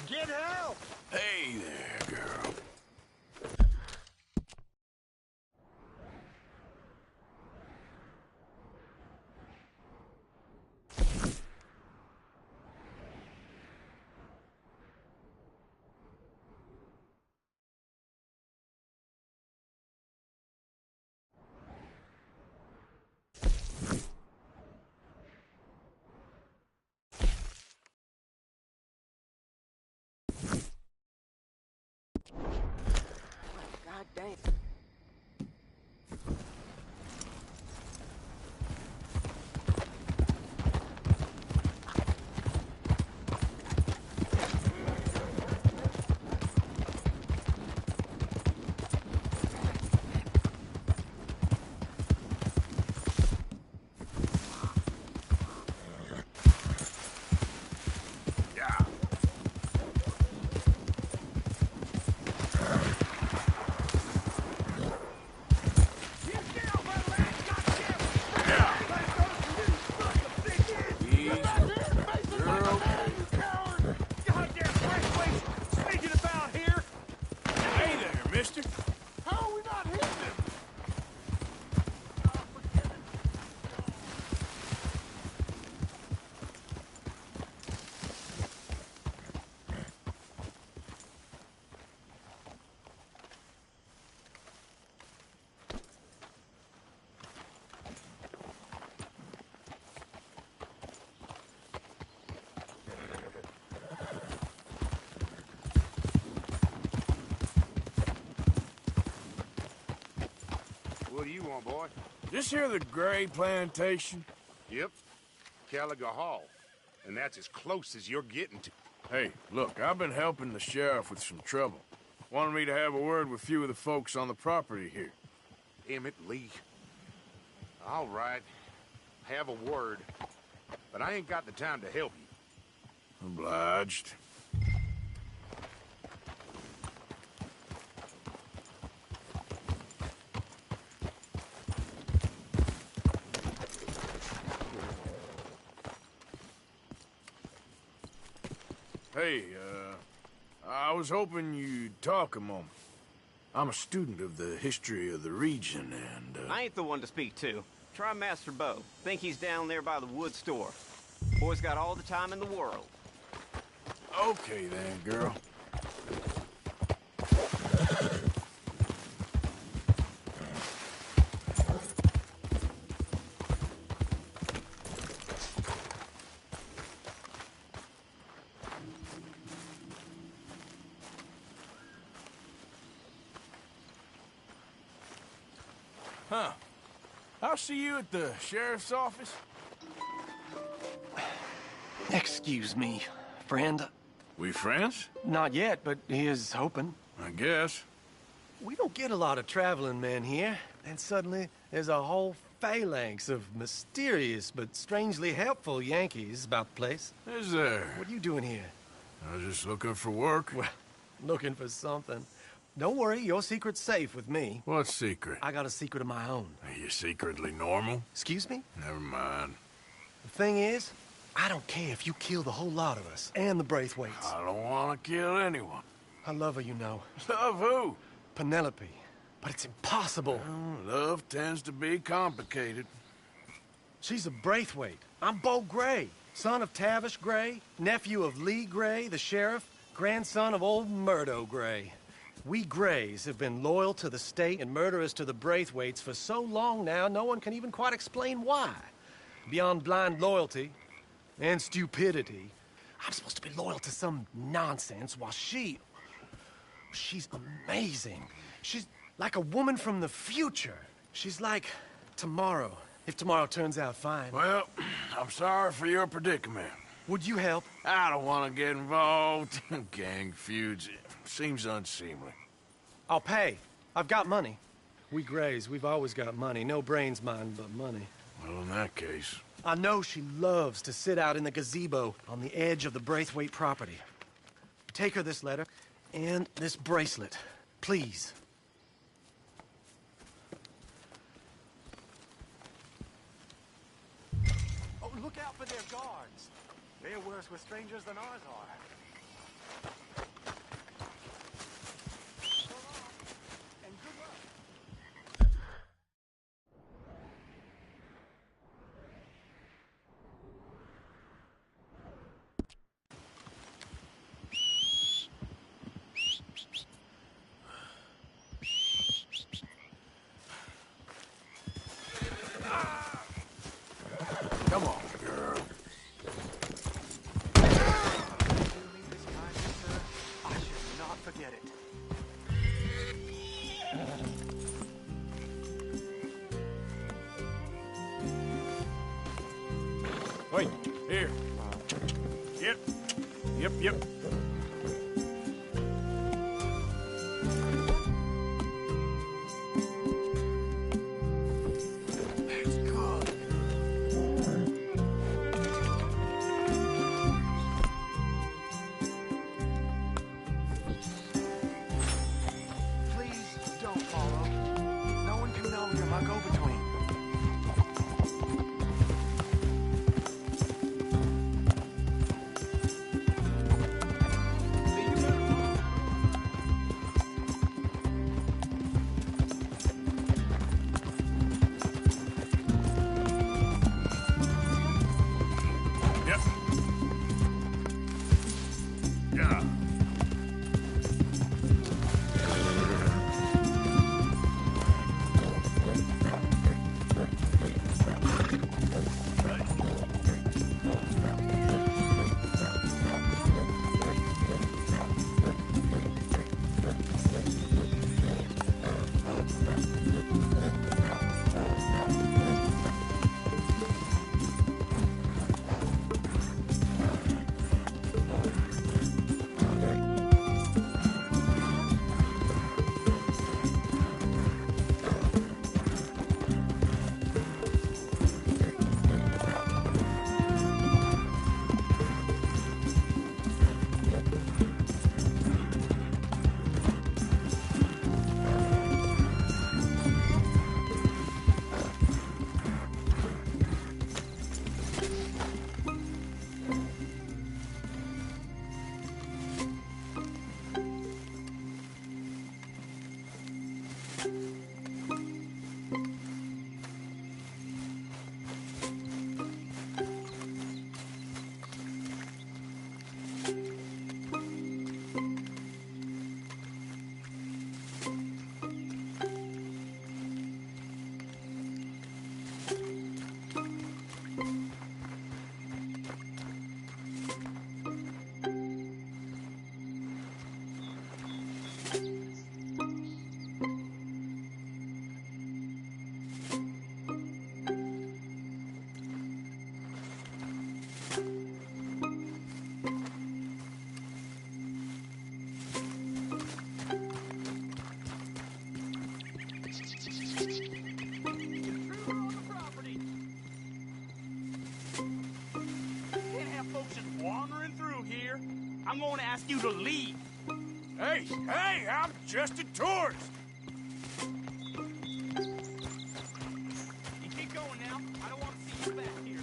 Get help! Hey there, girl. Damn. What do you want, boy? This here the Gray Plantation? Yep. Caliga Hall. And that's as close as you're getting to. Hey, look, I've been helping the sheriff with some trouble. Wanted me to have a word with a few of the folks on the property here. Emmett Lee. All right. Have a word. But I ain't got the time to help you. Obliged. Hey, I was hoping you'd talk a moment. I'm a student of the history of the region, and, I ain't the one to speak to. Try Master Bo. Think he's down there by the wood store. Boy's got all the time in the world. Okay then, girl. Huh. I'll see you at the sheriff's office. Excuse me, friend. We friends? Not yet, but here's hoping. I guess. We don't get a lot of traveling men here, and suddenly there's a whole phalanx of mysterious but strangely helpful Yankees about the place. Is there? What are you doing here? I was just looking for work. Well, looking for something. Don't worry, your secret's safe with me. What secret? I got a secret of my own. Are you secretly normal? Excuse me? Never mind. The thing is, I don't care if you kill the whole lot of us, and the Braithwaites. I don't want to kill anyone. I love her, you know. Love who? Penelope. But it's impossible. Well, love tends to be complicated. She's a Braithwaite. I'm Bo Gray, son of Tavish Gray, nephew of Lee Gray, the sheriff, grandson of old Murdo Gray. We Grays have been loyal to the state and murderous to the Braithwaites for so long now, no one can even quite explain why. Beyond blind loyalty and stupidity, I'm supposed to be loyal to some nonsense while she's amazing. She's like a woman from the future. She's like tomorrow, if tomorrow turns out fine. Well, I'm sorry for your predicament. Would you help? I don't want to get involved in gang feuds. It seems unseemly. I'll pay. I've got money. We Grays, we've always got money. No brains, mind, but money. Well, in that case... I know she loves to sit out in the gazebo on the edge of the Braithwaite property. Take her this letter and this bracelet, please. Oh, look out for their guards. They're worse with strangers than ours are. Come on, girl. I should not forget it. Wait, here. Yep. Yep. That's good. Please don't follow. No one can know you're my go-between. Yep. Yeah. Can't have folks just wandering through here. I'm going to ask you to leave. Hey, I'm just a tourist. You keep going now. I don't want to see you back here.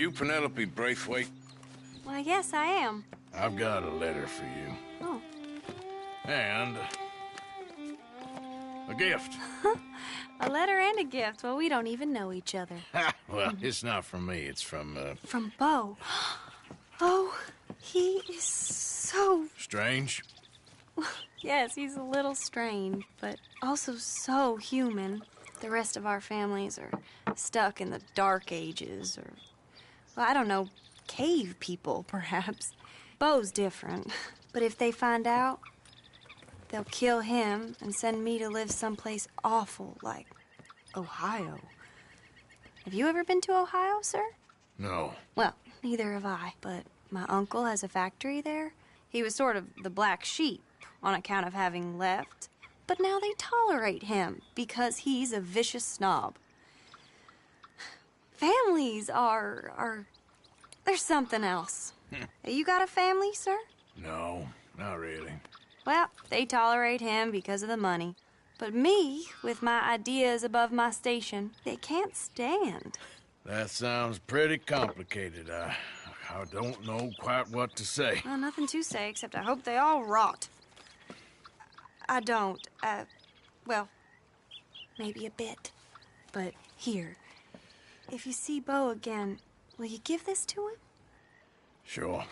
you Penelope Braithwaite? Why, yes, I am. I've got a letter for you. Oh. And a gift. A letter and a gift. Well, we don't even know each other. Well, it's not from me. It's from, From Beau. Oh, he is so... Strange? Yes, he's a little strange, but also so human. The rest of our families are stuck in the Dark Ages, or, well, I don't know, cave people, perhaps. Beau's different, but if they find out, they'll kill him and send me to live someplace awful like Ohio. Have you ever been to Ohio, sir? No. Well, neither have I, but my uncle has a factory there. He was sort of the black sheep on account of having left, but now they tolerate him because he's a vicious snob. Families are there's something else. You got a family, sir? No, not really. Well, they tolerate him because of the money. But me, with my ideas above my station, they can't stand. That sounds pretty complicated. I don't know quite what to say. Well, nothing to say, except I hope they all rot. I don't. Well, maybe a bit. But here, if you see Beau again, will you give this to him? Sure.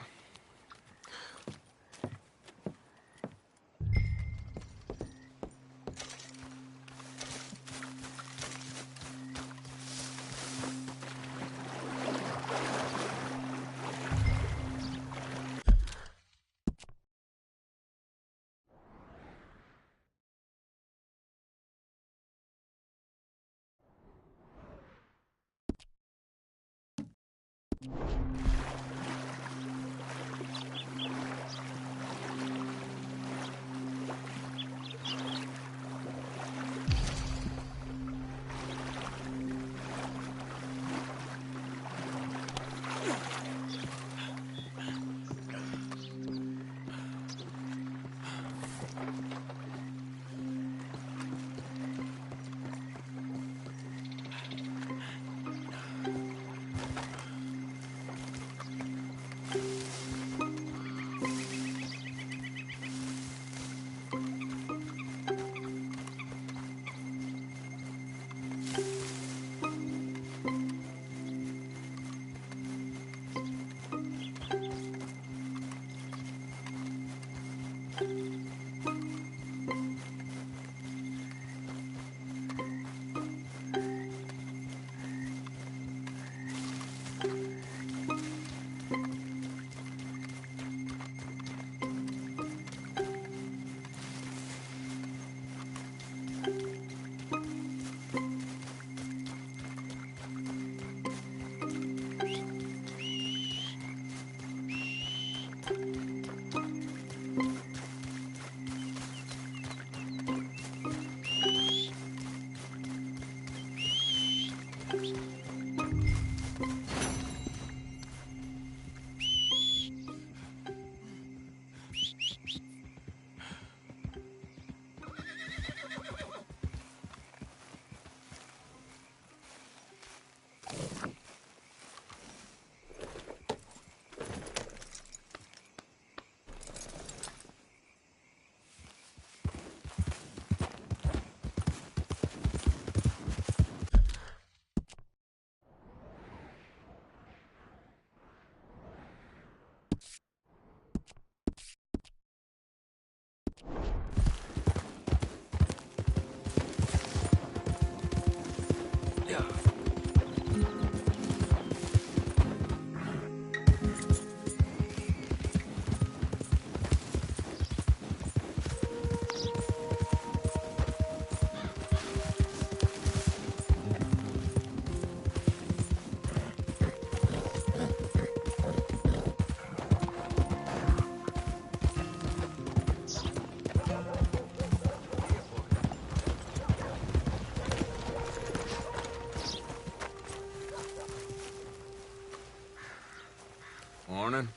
Morning.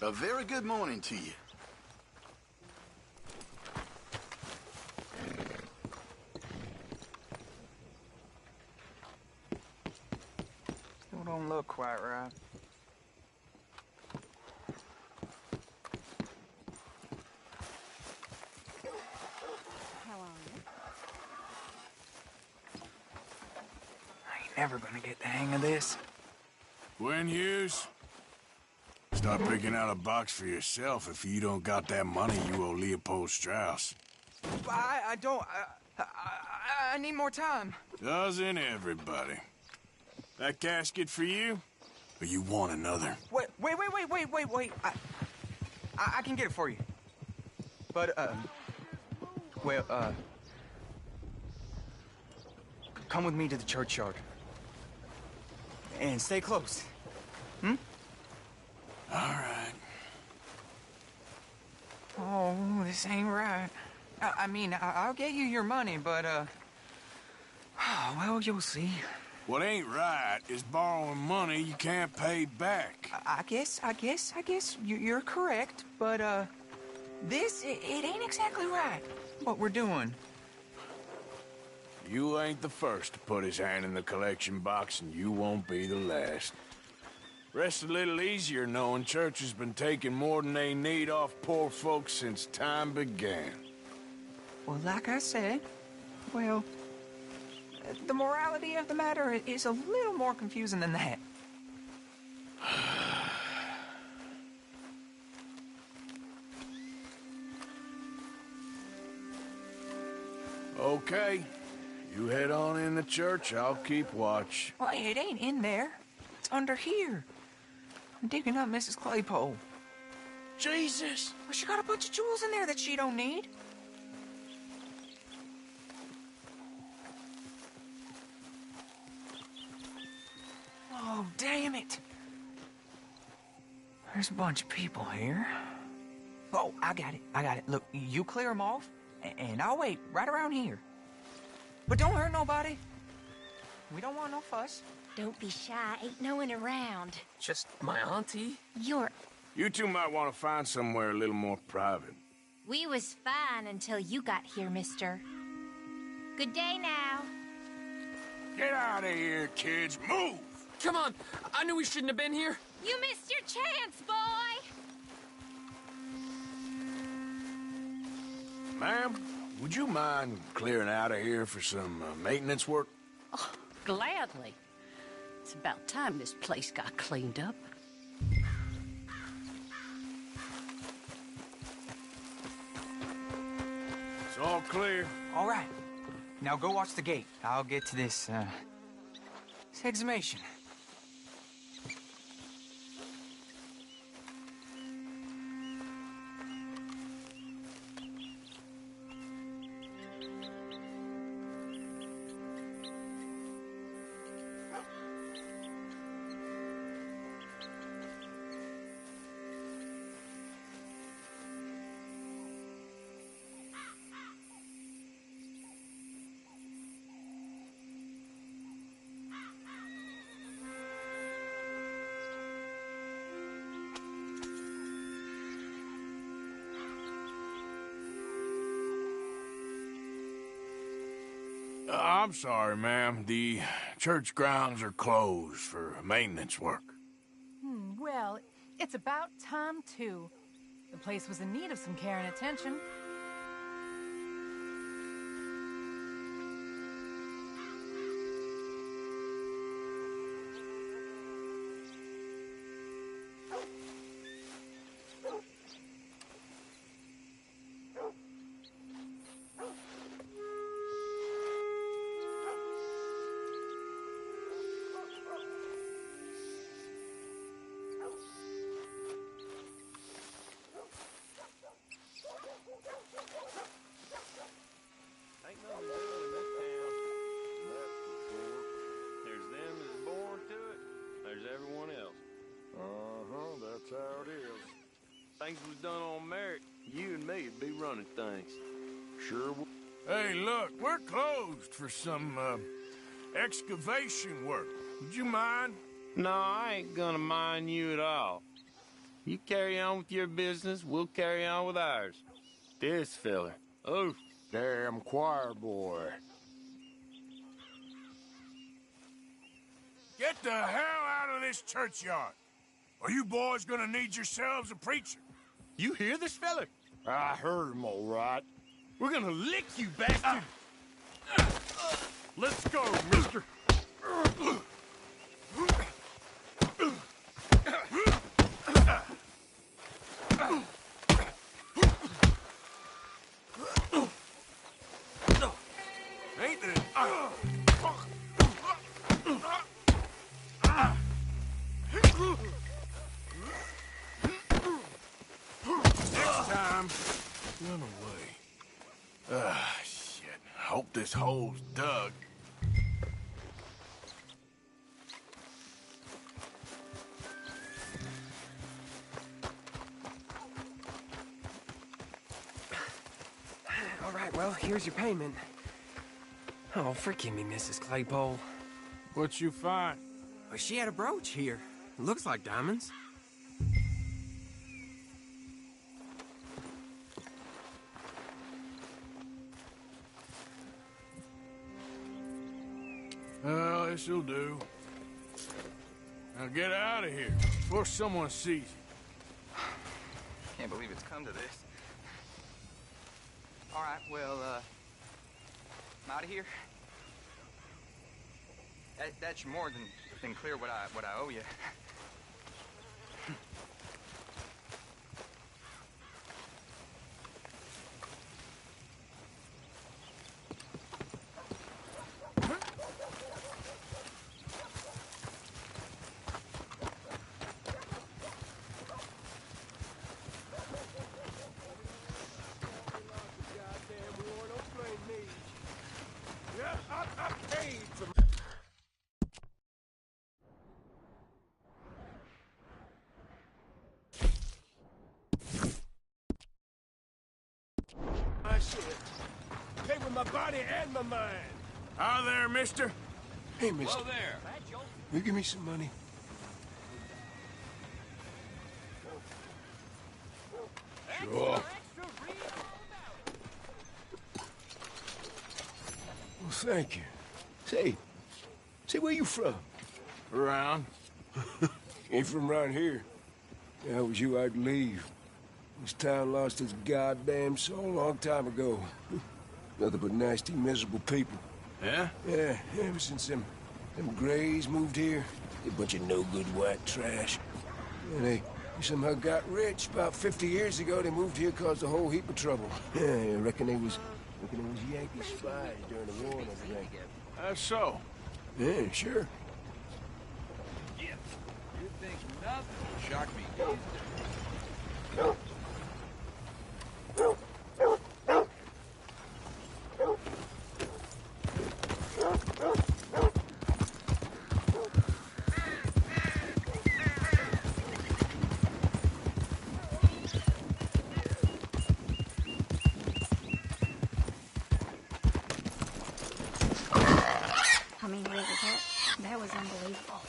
A very good morning to you. Hold on don't look quite right. How are you? I ain't never gonna get the hang of this. Gwen Hughes, start picking out a box for yourself if you don't got that money you owe Leopold Strauss. I don't... I need more time. Doesn't everybody? That casket for you? Or you want another? Wait. I can get it for you. But, come with me to the churchyard. And stay close. Hmm? All right. Oh, this ain't right. I mean, I'll get you your money, but, well, you'll see. What ain't right is borrowing money you can't pay back. I guess you're correct, but, it ain't exactly right, what we're doing. You ain't the first to put his hand in the collection box, and you won't be the last. Rest a little easier knowing church has been taking more than they need off poor folks since time began. Well, like I said, well, the morality of the matter is a little more confusing than that. Okay. You head on in the church, I'll keep watch. Well, it ain't in there. It's under here. I'm digging up Mrs. Claypole. Jesus! Well, she got a bunch of jewels in there that she don't need. Oh, damn it. There's a bunch of people here. Oh, I got it. Look, you clear them off, and I'll wait right around here. But don't hurt nobody. We don't want no fuss. Don't be shy. Ain't no one around. Just my auntie? You two might want to find somewhere a little more private. We was fine until you got here, mister. Good day now. Get out of here, kids. Move! Come on. I knew we shouldn't have been here. You missed your chance, boy! Ma'am, would you mind clearing out of here for some maintenance work? Oh, gladly. It's about time this place got cleaned up. It's all clear. All right. Now go watch the gate. I'll get to this exhumation. I'm sorry, ma'am. The church grounds are closed for maintenance work. Well, it's about time, too. The place was in need of some care and attention. How it is. Things was done on merit, you and me'd be running things. Sure. Hey, look, we're closed for some excavation work. Would you mind? No, I ain't gonna mind you at all. You carry on with your business, we'll carry on with ours. This feller. Oh, damn choir boy. Get the hell out of this churchyard. Or you boys gonna need yourselves a preacher. You hear this fella? I heard him all right. We're gonna lick you, bastard! Let's go, mister. Ain't it? Next time, run away. Ah, shit. Hope this hole's dug. All right, well, here's your payment. Oh, forgive me, Mrs. Claypole. What you find? Well, she had a brooch here. Looks like diamonds. Well, this'll do. Now get out of here before someone sees you. Can't believe it's come to this. All right, well, I'm out of here. That's more than clear what I owe you. My shit. Pay with my body and my mind. Hi there, mister. Hey, mister. Hello there. You give me some money? Sure. Well, thank you. Say, where you from? Around. Ain't from around here. If I was you, I'd leave. This town lost its goddamn soul a long time ago. Nothing but nasty, miserable people. Yeah? Yeah, ever since them Grays moved here, a bunch of no-good white trash. And they somehow got rich. About 50 years ago, they moved here, caused a whole heap of trouble. Yeah, I reckon they was Yankee spies during the war and everything. That's so. Yeah, sure. You think nothing will shock me easier. I mean, really, that was unbelievable.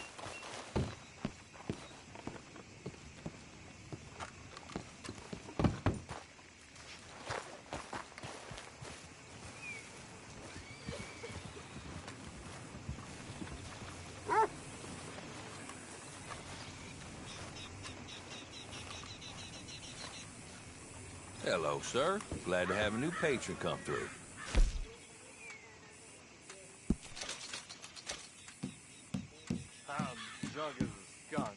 Hello, sir. Glad to have a new patron come through. Jug is a skunk.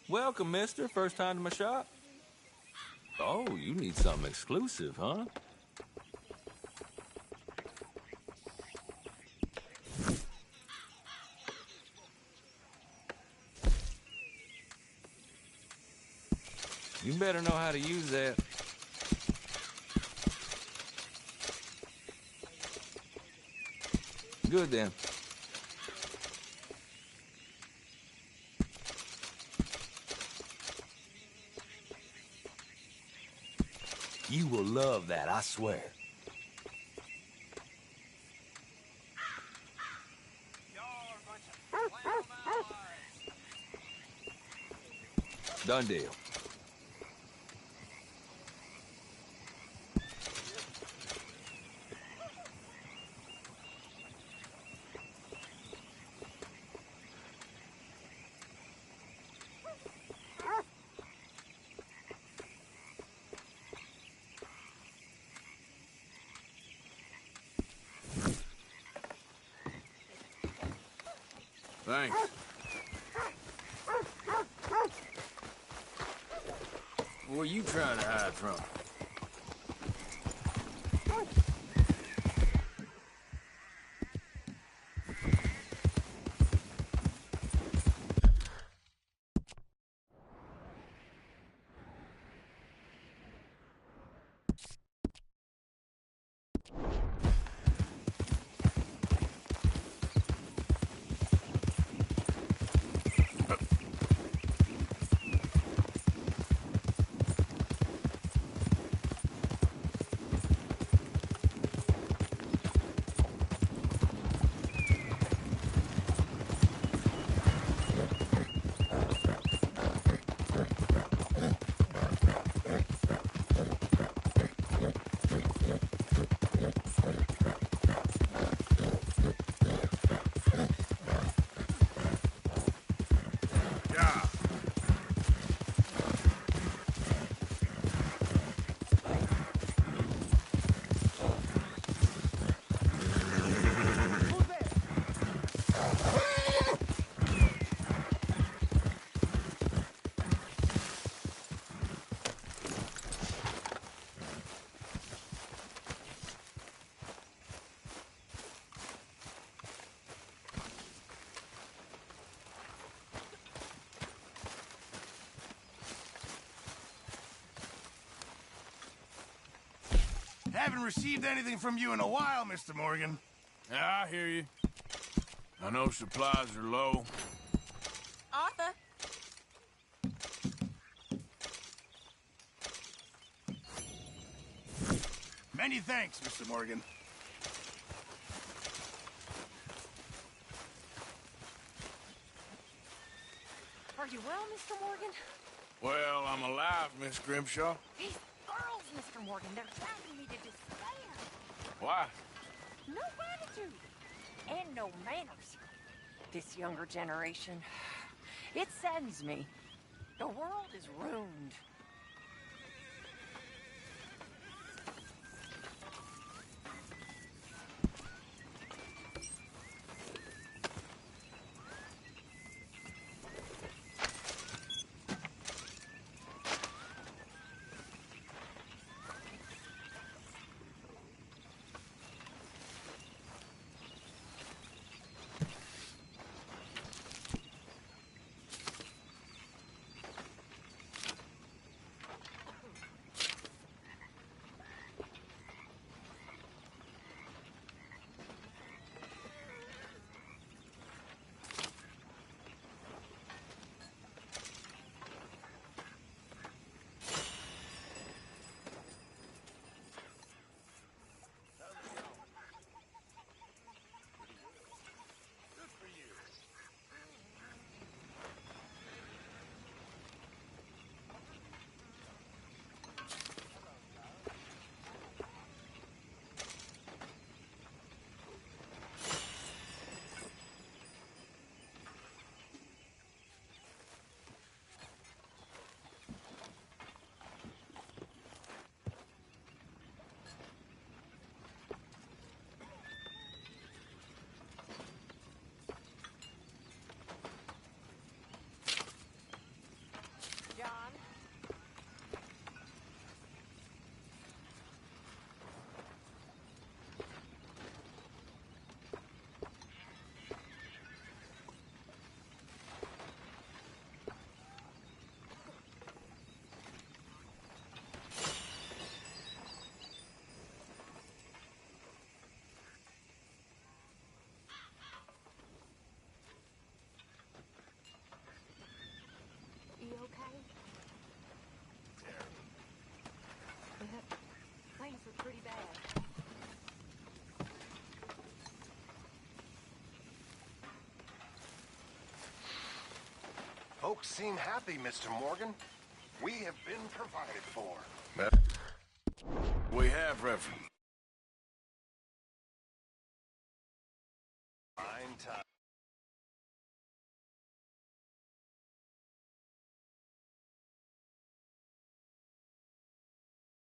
Welcome, mister. First time to my shop? Oh, you need something exclusive, huh? You better know how to use that. Good then. You will love that, I swear. Done deal. Thanks. Who are you trying to hide from? Haven't received anything from you in a while, Mr. Morgan. Yeah, I hear you. I know supplies are low. Arthur? Many thanks, Mr. Morgan. Are you well, Mr. Morgan? Well, I'm alive, Miss Grimshaw. These girls, Mr. Morgan, they're driving me to despair. Why? No attitude and no manners. This younger generation, it saddens me. The world is ruined. Pretty bad. Folks seem happy, Mr. Morgan. We have been provided for. We have refuge. Fine time.